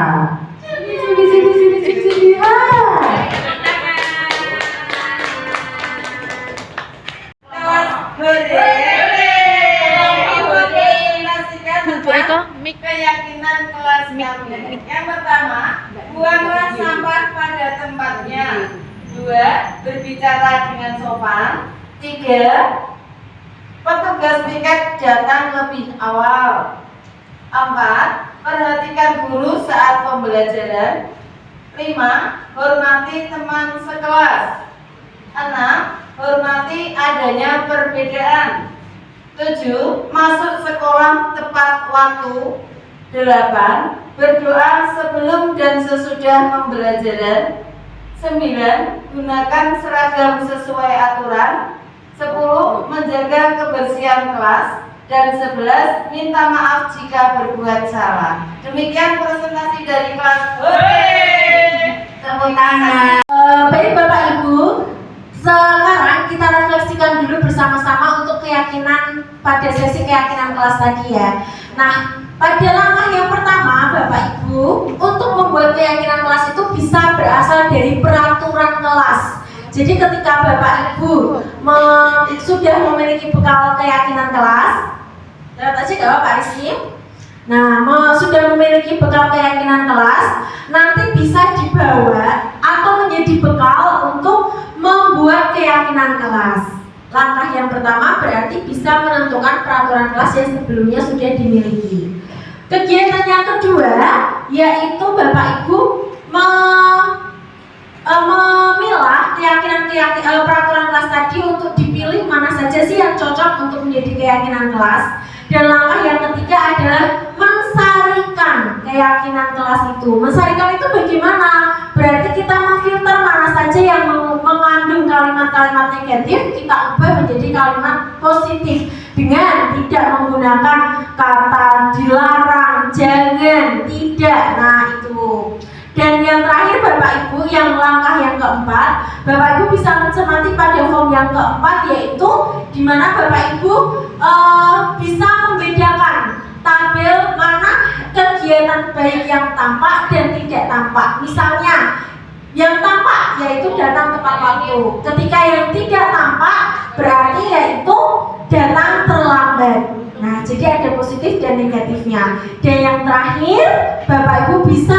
Keyakinan kelas kami. Yang pertama, buanglah sampah pada tempatnya. 2. Berbicara dengan sopan. 3. Petugas piket datang lebih awal. 4. Perhatikan guru saat pembelajaran. 5. Hormati teman sekelas. 6. Hormati adanya perbedaan. 7. Masuk sekolah tepat waktu. 8. Berdoa sebelum dan sesudah pembelajaran. 9. Gunakan seragam sesuai aturan. 10. Menjaga kebersihan kelas. Dan 11. Minta maaf jika berbuat salah. Demikian presentasi dari kelas. Tepuk tangan. Baik Bapak Ibu, sekarang kita refleksikan dulu bersama-sama untuk keyakinan pada sesi keyakinan kelas tadi ya. Nah, pada langkah yang pertama Bapak Ibu, untuk membuat keyakinan kelas itu bisa berasal dari peraturan kelas. Jadi ketika Bapak Ibu sudah memiliki bekal keyakinan kelas, lihat aja gak Pak Rizky? Nah, sudah memiliki bekal keyakinan kelas, nanti bisa dibawa atau menjadi bekal untuk membuat keyakinan kelas. Langkah yang pertama berarti bisa menentukan peraturan kelas yang sebelumnya sudah dimiliki. Kegiatan yang kedua yaitu Bapak Ibu memilah peraturan kelas tadi untuk dipilih mana saja sih yang cocok untuk menjadi keyakinan kelas. Dan langkah yang ketiga adalah mensarikan keyakinan kelas itu. Mensarikan itu bagaimana? Berarti kita memfilter mana saja yang mengandung kalimat-kalimat negatif, kita ubah menjadi kalimat positif dengan tidak menggunakan kata dilarang, jangan, tidak. Nah itu. Dan yang terakhir Bapak Ibu, yang langkah yang keempat, Bapak Ibu bisa mencermati pada form yang keempat, yaitu di mana Bapak Ibu bisa membedakan tabel mana kegiatan baik yang tampak dan tidak tampak. Misalnya yang tampak yaitu datang tepat waktu. Ketika yang tidak tampak berarti yaitu datang terlambat. Nah, jadi ada positif dan negatifnya. Dan yang terakhir, Bapak Ibu bisa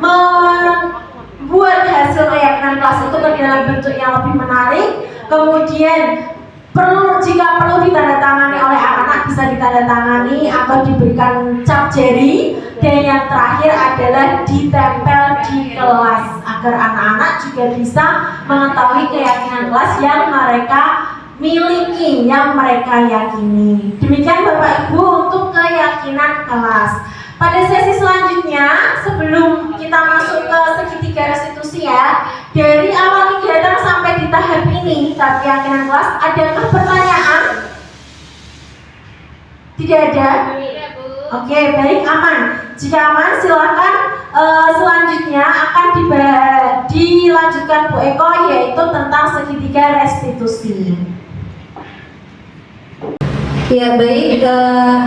membuat hasil keyakinan kelas itu ke dalam bentuk yang lebih menarik. Kemudian jika perlu ditandatangani oleh anak-anak bisa ditandatangani atau diberikan cap jari. Dan yang terakhir adalah ditempel di kelas agar anak-anak juga bisa mengetahui keyakinan kelas yang mereka miliki, yang mereka yakini. Demikian Bapak Ibu untuk keyakinan kelas. Pada sesi selanjutnya, sebelum kita masuk ke segitiga restitusi ya, dari awal kegiatan sampai di tahap ini, tahap keyakinan kelas, adakah pertanyaan? Tidak ada? Oke, baik, aman. Jika aman, silakan selanjutnya akan dilanjutkan Bu Eko, yaitu tentang segitiga restitusi. Ya baik,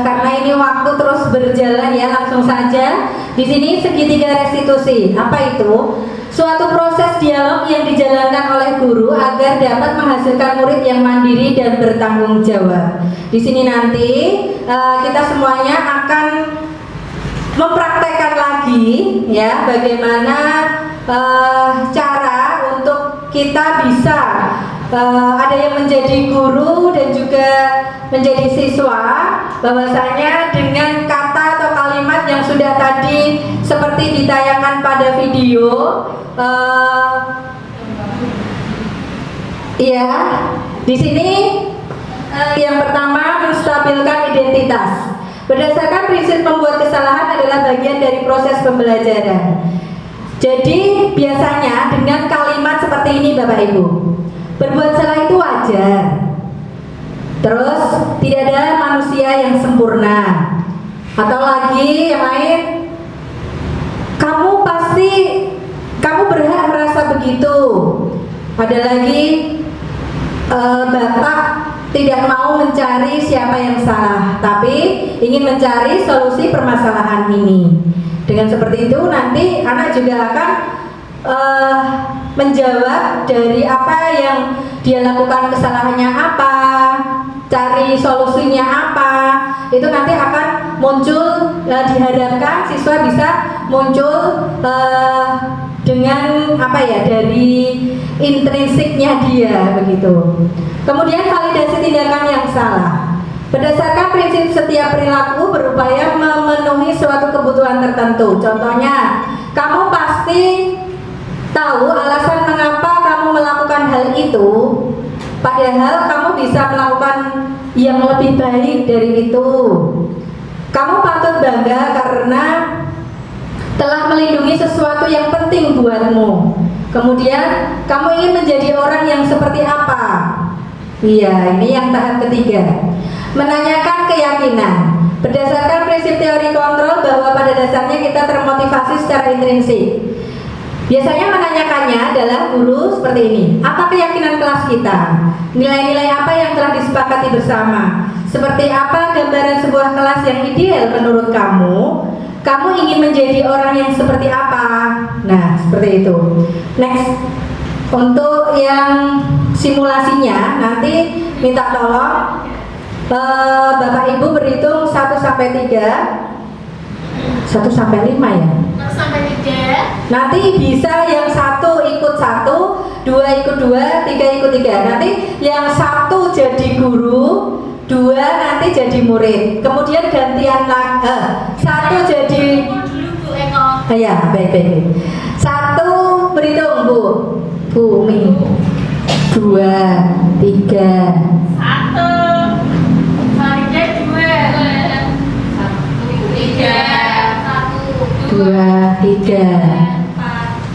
karena ini waktu terus berjalan ya, langsung saja. Di sini segitiga restitusi. Apa itu? Suatu proses dialog yang dijalankan oleh guru agar dapat menghasilkan murid yang mandiri dan bertanggung jawab. Di sini nanti kita semuanya akan mempraktekkan lagi ya bagaimana cara untuk kita bisa ada yang menjadi guru dan juga menjadi siswa, bahwasanya dengan kata atau kalimat yang sudah tadi seperti ditayangkan pada video, ya di sini yang pertama menstabilkan identitas. Berdasarkan prinsip membuat kesalahan adalah bagian dari proses pembelajaran. Jadi biasanya dengan kalimat seperti ini Bapak Ibu, berbuat salah itu wajar. Terus tidak ada manusia yang sempurna. Atau lagi yang lain, kamu berhak merasa begitu. Ada lagi, Bapak tidak mau mencari siapa yang salah, tapi ingin mencari solusi permasalahan ini. Dengan seperti itu nanti anak juga akan menjawab dari apa yang dia lakukan, kesalahannya apa, cari solusinya apa. Itu nanti akan muncul, diharapkan siswa bisa muncul dengan apa ya, dari intrinsiknya dia begitu. Kemudian validasi tindakan yang salah. Berdasarkan prinsip setiap perilaku berupaya memenuhi suatu kebutuhan tertentu. Contohnya, kamu pasti tahu alasan mengapa kamu melakukan hal itu, padahal kamu bisa melakukan yang lebih baik dari itu. Kamu patut bangga karena telah melindungi sesuatu yang penting buatmu. Kemudian, kamu ingin menjadi orang yang seperti apa? Iya, ini yang tahap ketiga. Menanyakan keyakinan. Berdasarkan prinsip teori kontrol bahwa pada dasarnya kita termotivasi secara intrinsik. Biasanya menanyakannya adalah guru seperti ini. Apa keyakinan kelas kita? Nilai-nilai apa yang telah disepakati bersama? Seperti apa gambaran sebuah kelas yang ideal menurut kamu? Kamu ingin menjadi orang yang seperti apa? Nah, seperti itu. Next. Untuk yang simulasinya nanti minta tolong Bapak Ibu berhitung 1 sampai 3. 1 sampai 5 ya. 1 sampai 3. Nanti bisa yang 1 ikut 1, 2 ikut 2, 3 ikut 3. Nanti yang 1 jadi guru, 2 nanti jadi murid. Kemudian gantian lagi. 1 jadi Dulu Bu Eko. ya, baik. 1 berhitung Bu Mi. 2, 3. 1. Farida 2. 3. 2, 3.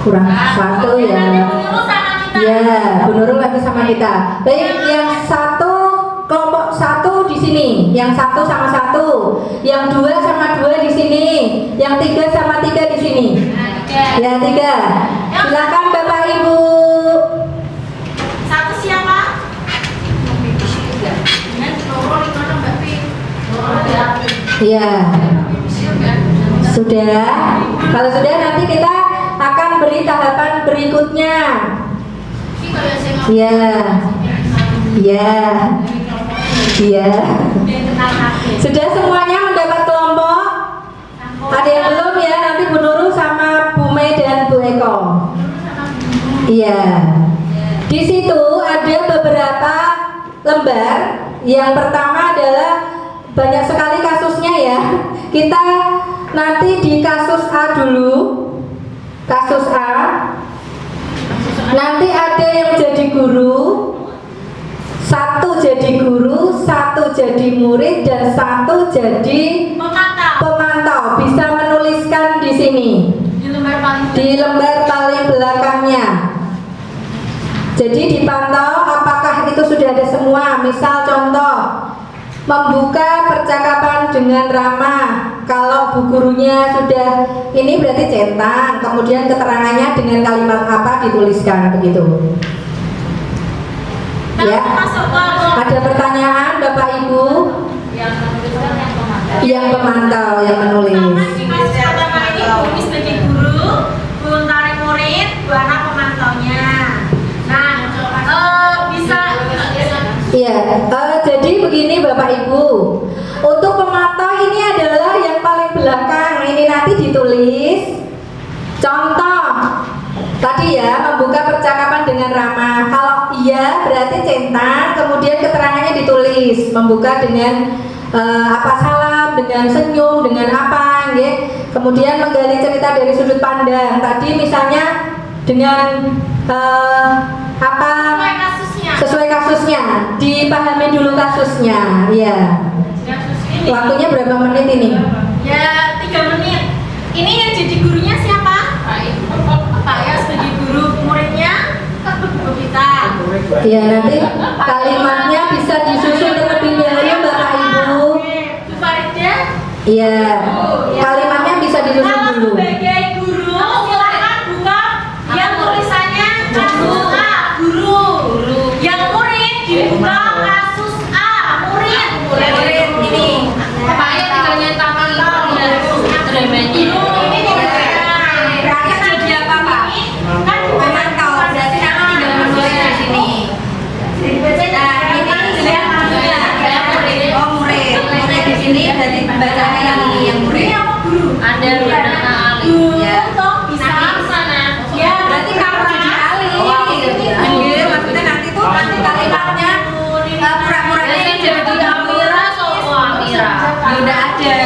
Kurang 1 ya. Ya, Bu Nurul lagi sama kita. Baik, yang 1 kelompok 1 di sini, yang 1 sama 1, yang 2 sama 2 di sini, yang 3 sama 3 di sini. Ya, 3. Silakan Bapak Ibu. 1 siapa? Ya. Sudah. Kalau sudah nanti kita akan beri tahapan berikutnya. Ya. Sudah semuanya mendapat kelompok? Ada yang belum ya? Nanti Bu Nurul sama Bu Mei dan Bu Eko. Iya. Di situ ada beberapa lembar. Yang pertama adalah banyak sekali kasusnya ya. Kita nanti di kasus A dulu. Kasus A. Nanti ada yang jadi guru. 1 jadi guru, 1 jadi murid, dan 1 jadi pemantau. Bisa menuliskan di sini. Di lembar paling belakangnya. Jadi dipantau apakah itu sudah ada semua. Misal contoh, membuka percakapan dengan ramah. Kalau bu gurunya sudah ini berarti centang, kemudian keterangannya dengan kalimat apa dituliskan begitu. Ya. Ada pertanyaan Bapak Ibu? Yang pemantau yang menulis. Pertama ini Bu sebagai guru, Bu tarik murid, Bu anak pemantaunya. Nah, bisa. Iya, jadi begini Bapak Ibu. Untuk pemantau ini adalah yang paling belakang. Ini nanti ditulis. Contoh. Tadi ya, membuka percakapan dengan ramah. Kalau iya berarti centang, kemudian keterangannya ditulis. Membuka dengan apa salam, dengan senyum, dengan apa, ya. Kemudian menggali cerita dari sudut pandang. Tadi misalnya dengan apa? Sesuai kasusnya. Dipahami dulu kasusnya, ya. Waktunya berapa menit ini? Ya, 3 menit. Ini yang jadi gurunya siapa? Pak ya, sebagai guru, muridnya Bu Vita. Ya, nanti kalimatnya bisa disusun terlebih dahulu Bapak Ibu. Bu Farida. Iya, kalimatnya bisa disusun dulu. Sebagai guru, silakan buka yang tulisannya kasus A, guru. Yang murid dibuka kasus A, murid. Murid ini. Pak ya tinggal nyentangkan linknya. Ini Rakyat jadi apa Pak? kan Pemantau, berarti nanti tinggal menulis di sini. Nah, ini oh murid di sini berarti bacanya yang ini yang murid. Ada nama Ali. Ya. bisa Sana. ya Berarti kamu jadi ahli. Iya, maksudnya nanti tuh nanti kalimatnya pura-pura Biasanya jadi Amira sopo Amira. ya udah ada.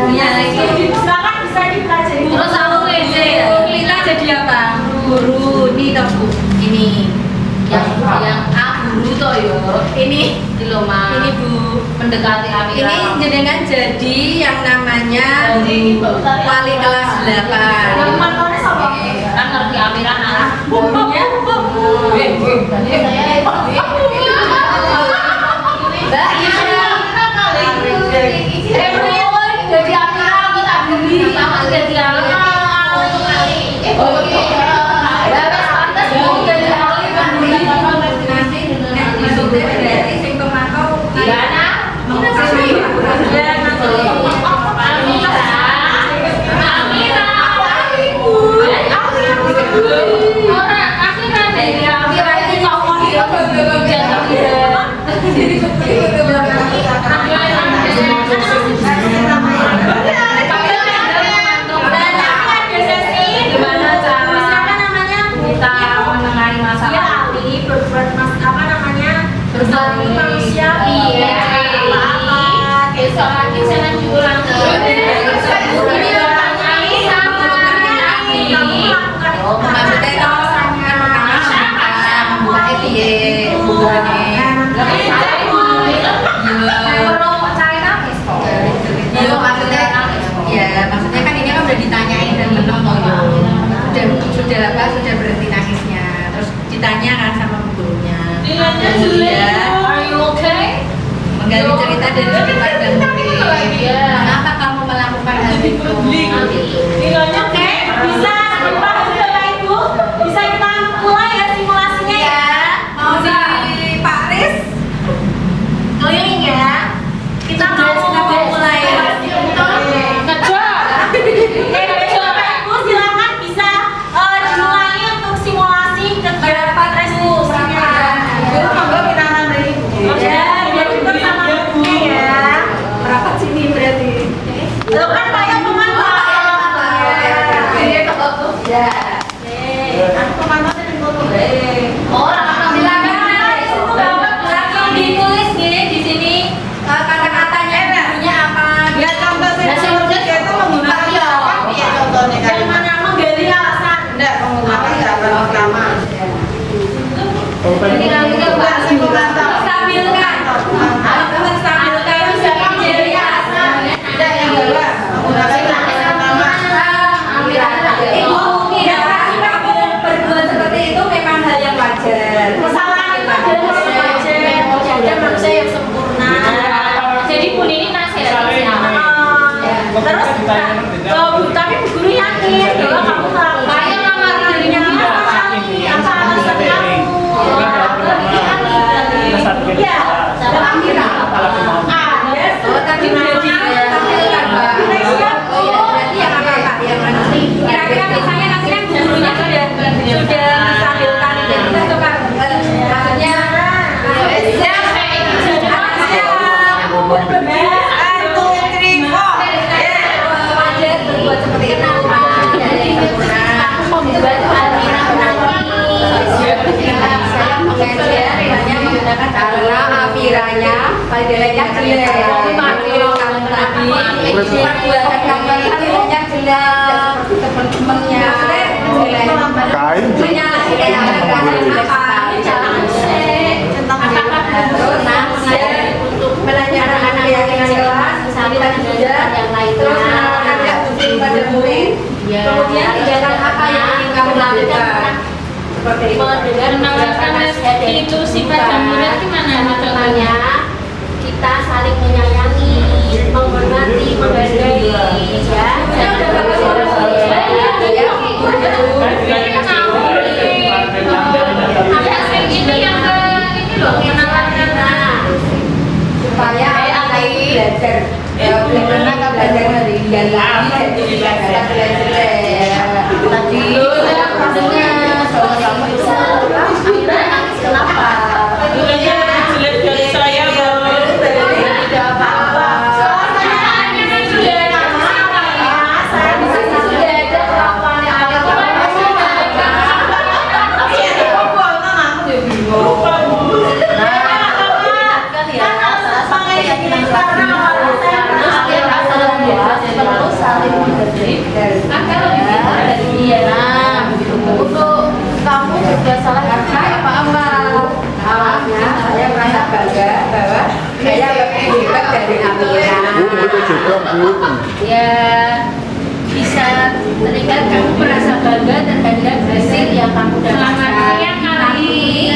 Iya lagi. silakan bisa dipelajari. Terus aku ngece. Kita jadi apa? Guru ini toh Bu. Ini. Yang A guru toh yo. Ini Di Loma. ini Bu. Mendekati Amira. Ini jenengan jadi yang namanya wali kelas 8. Yang mantannya sama. Kan ngerti Amira nah. Mbak, Jadi Amira kita beli sama jadi Amira. Pantas jadi Ali kan beli. berarti sing pemantau Gimana? ya nanti Amira. Orang akhirnya dari Amira itu tokoh gimana cara kita menangani masalah bersama manusia iya apa-apa besok lagi jangan diulang terus ini bertanya sama maksudnya itu bukan piye hubungannya maksudnya kan ini kan udah ditanyain dan menang sudah apa sudah berhenti nangisnya terus ditanya kan sama gurunya Are you okay? menggali cerita dari sudut pandang kenapa kamu melakukan hal itu nilainya oke bisa Bapak Ibu bisa kita mulai ya simulasinya ya mau di Pak Riz keliling ya kita mau mulai Bapak Ibu silakan bisa dimulai untuk simulasi kegiatan resolusinya ya biar kita sama ya berapa sini berarti lo kan Pak yang pemantau ya aku pemantau dari foto langsung ditulis nih di sini kata-katanya bunyinya apa yang mana menggali alasan ini nanti kan Pak stabilkan menstabilkan jadi alasan Ibu kira kamu berbuat seperti itu memang hal yang wajar kesalahan itu adalah wajar tidak ada manusia yang sempurna Panggilannya jelas. Panggilan kamu tadi. Perbuatan kamu itu yang jelas. Seperti teman-temannya. Kain juga. Menanyakan keyakinan kelas, kita juga yang lainnya. terus mengajak uji pada murid. Kemudian tindakan apa yang ingin kamu lakukan? Seperti itu. Mendengar itu sifat murid gimana contohnya? Kita saling menyayangi, menghormati, menghargai, ya. Supaya anak itu belajar bagaimana belajar meninggal lagi dan tidak belajar tadi sama-sama itu kenapa? Kamu juga salah apa-apa. Awalnya saya merasa bangga bahwa saya lebih hebat dari Amira. Itu juga Bu. ya bisa terlihat kamu merasa bangga terhadap hasil yang kamu dapatkan. Siang yang Ali.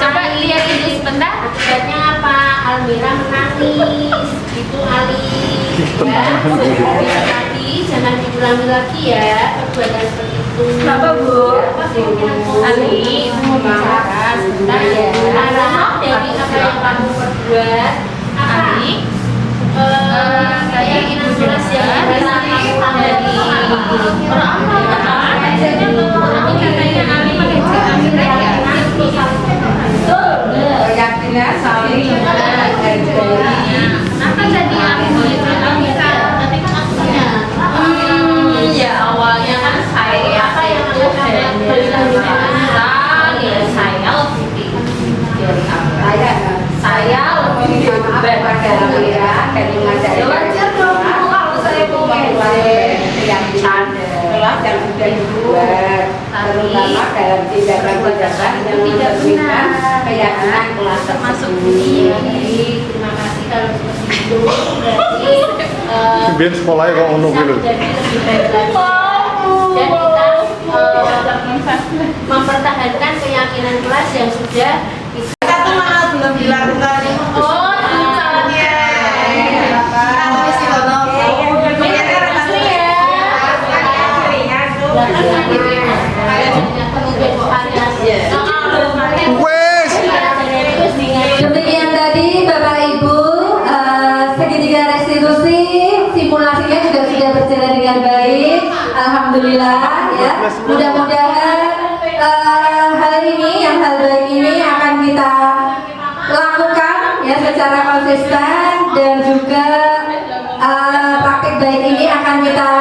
Coba lihat ini sebentar. Akibatnya apa? Almira menangis. Itu Ali. Ya. Tadi jangan diulangi lagi ya perbuatan seperti itu. Kenapa, Bu? Ali mau bicara sebentar ya. Karena dari apa yang kamu perbuat, Ali. Saya ingin jelas ya dari dari Keyakinan saling menghargai. Kenapa jadi aku itu nanti kan aku tanya. Ya awalnya kan saya apa yang aku berikan ya saya lebih saya lebih Maaf pada Amira dan mengajari wajar dong kalau saya memulai keyakinan kelas yang sudah dibuat terutama dalam tindakan-tindakan yang memberikan keyakinan kelas termasuk tersebut. ini. Terima kasih kalau seperti itu. Berarti Biar sekolahnya kok ngono bisa kuwi lho. menjadi lebih baik lagi. Dan kita mempertahankan keyakinan kelas yang sudah kita Satu mana belum dilakukan? oh caranya Wes. Demikian tadi Bapak Ibu, segitiga restitusi simulasinya juga sudah berjalan dengan baik. Alhamdulillah ya. Mudah-mudahan hal baik ini akan kita lakukan ya secara konsisten dan juga praktik baik ini akan kita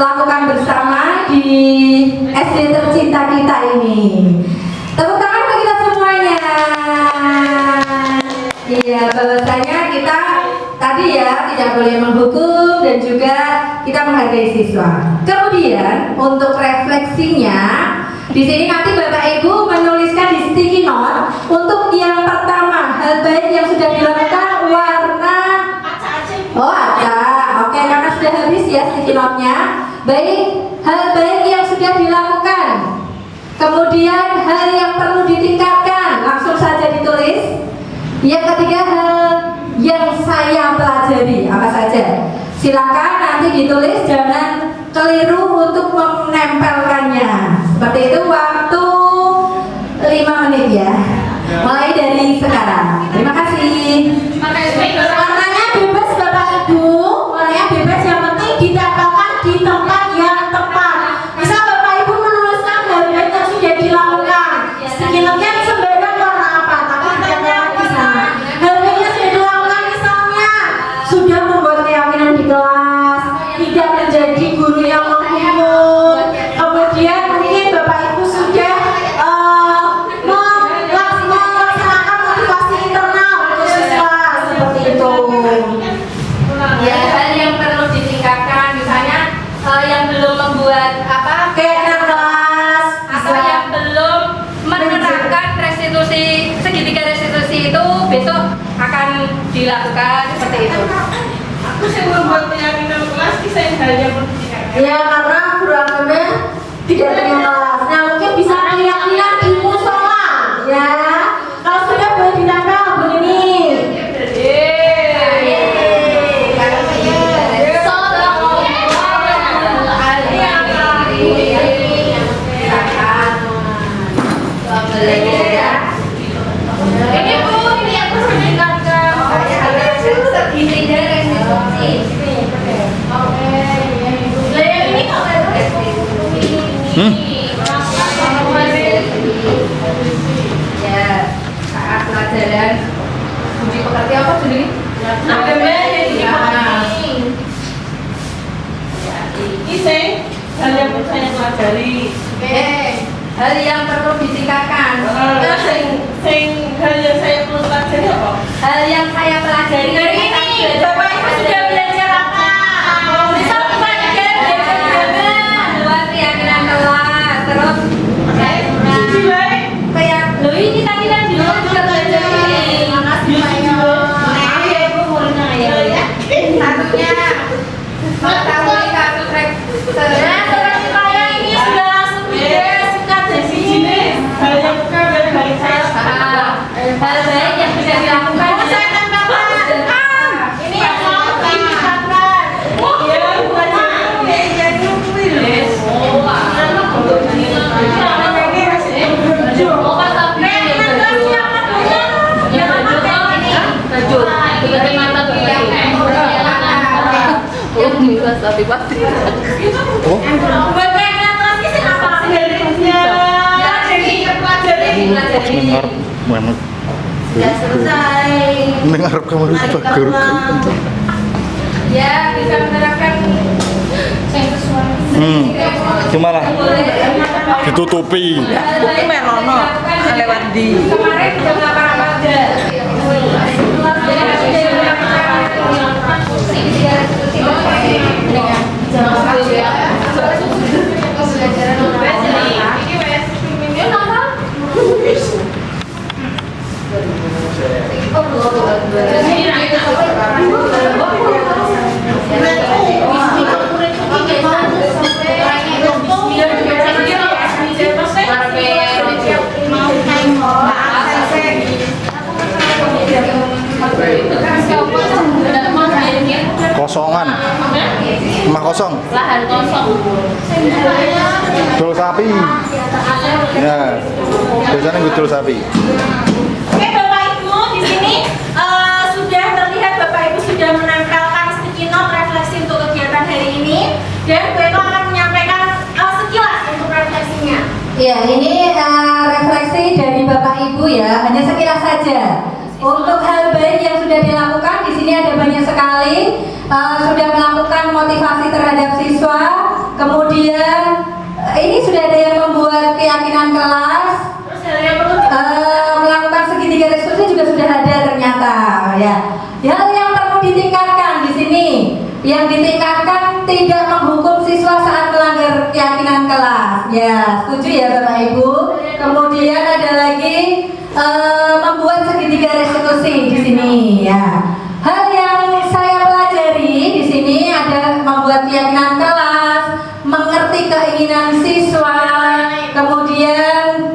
lakukan bersama di SD tercinta kita ini. Tepuk tangan bagi kita semuanya. Iya, bahwasanya kita tadi ya tidak boleh menghukum dan juga kita menghargai siswa. Kemudian untuk refleksinya, di sini nanti Bapak Ibu menuliskan di sticky note untuk yang pertama hal baik yang sudah dilakukan warna. Oh ada, oke karena sudah habis ya sticky note-nya. Baik, hal baik yang sudah dilakukan. Kemudian hal yang perlu ditingkatkan, langsung saja ditulis. Yang ketiga hal yang saya pelajari, apa saja? Silakan nanti ditulis, jangan keliru untuk menempelkannya. Seperti itu waktu 5 menit ya. Mulai dari sekarang. Terima kasih. Warnanya bebas Bapak Ibu, warnanya bebas yang penting ditempelkan di tempat yang tepat. Bisa Bapak Ibu menuliskan hal baik yang sudah dilakukan. Sekilanya sembarang warna apa, tapi ditempelkan di sana. Hal baik yang sudah dilakukan misalnya sudah membuat keyakinan di kelas, tidak menjadi guru yang menghukum. Kemudian mungkin Bapak Ibu sudah melaksanakan motivasi internal yang belum membuat apa Kayak kelas atau yang belum menerapkan restitusi segitiga restitusi itu besok akan dilakukan seperti itu. Aku sih membuat keyakinan kelas kisah yang hanya pendidikan. ya karena guru agama tidak punya kelasnya, mungkin bisa keyakinan di musola ya. Kalau sudah boleh ditempel begini. Ini Bu, ini aku meningkatkan segitiga restitusi. Lah yang ini kok Ya, saat pelajaran uji pekerti apa sendiri? Agama jadi kisah hal yang perlu saya pelajari. Hal yang perlu ditingkatkan. Sing hal yang saya perlu pelajari apa? Hal yang saya pelajari Hari ini Bapak Ibu sudah belajar apa? Bisa belajar buat keyakinan kelas, terus Suci baik. kayak lo ini tadi kan di luar juga belajar ini. Satunya mengetahui kasus Nah, seperti saya ini sudah langsung singkat Sing jadi jenis hal yang bukan dari baik saya. hal baik yang bisa dilakukan. saya tambahkan. Ini yang mau ditingkatkan. Iya, pelajari. Buat keyakinan kelas ini apa? Ya, jadi pelajari. Dengar mana? Sudah selesai. Dengar kamu Mari lupa kita guru. pulang. Ya, bisa menerapkan Gimana? Ditutupi. lewat di kemarin jam 8 aja. Kosongan. Rumah kosong. Lahan kosong. Jual sapi. Ya. Biasanya jual sapi. Oke Bapak Ibu, di sini sudah terlihat Bapak Ibu sudah menempelkan sticky note refleksi untuk kegiatan hari ini, dan Bu Eko akan menyampaikan sekilas untuk refleksinya. Ya, ini refleksi dari Bapak Ibu ya, hanya sekilas saja. Untuk hal baik yang sudah dilakukan di sini ada banyak sekali. Sudah melakukan motivasi terhadap siswa, kemudian ini sudah ada yang membuat keyakinan kelas. Terus hal yang perlu Melakukan segitiga restitusi juga sudah ada ternyata ya. Hal yang perlu ditingkatkan di sini, yang ditingkatkan tidak menghukum siswa saat melanggar keyakinan kelas. Ya, setuju ya Bapak Ibu. Kemudian ada lagi membuat segitiga restitusi di sini ya. Hal yang saya pelajari di sini ada membuat keyakinan kelas, mengerti keinginan siswa, kemudian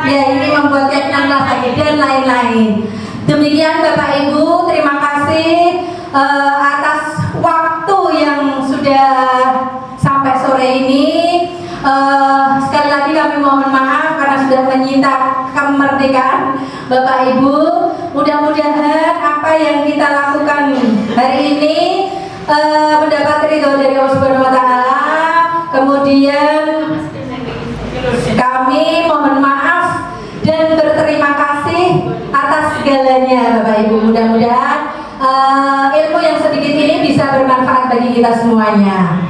ya ini membuat keyakinan kelas lagi dan lain-lain. Demikian Bapak Ibu, terima kasih atas waktu yang sudah sampai sore ini. Sekali lagi kami mohon maaf karena sudah menyita kemerdekaan Bapak Ibu. Mudah-mudahan apa yang kita lakukan hari ini mendapat ridho dari Allah Subhanahu wa Ta'ala. Kemudian kami mohon maaf dan berterima kasih atas segalanya Bapak Ibu. Mudah-mudahan ilmu yang sedikit ini bisa bermanfaat bagi kita semuanya.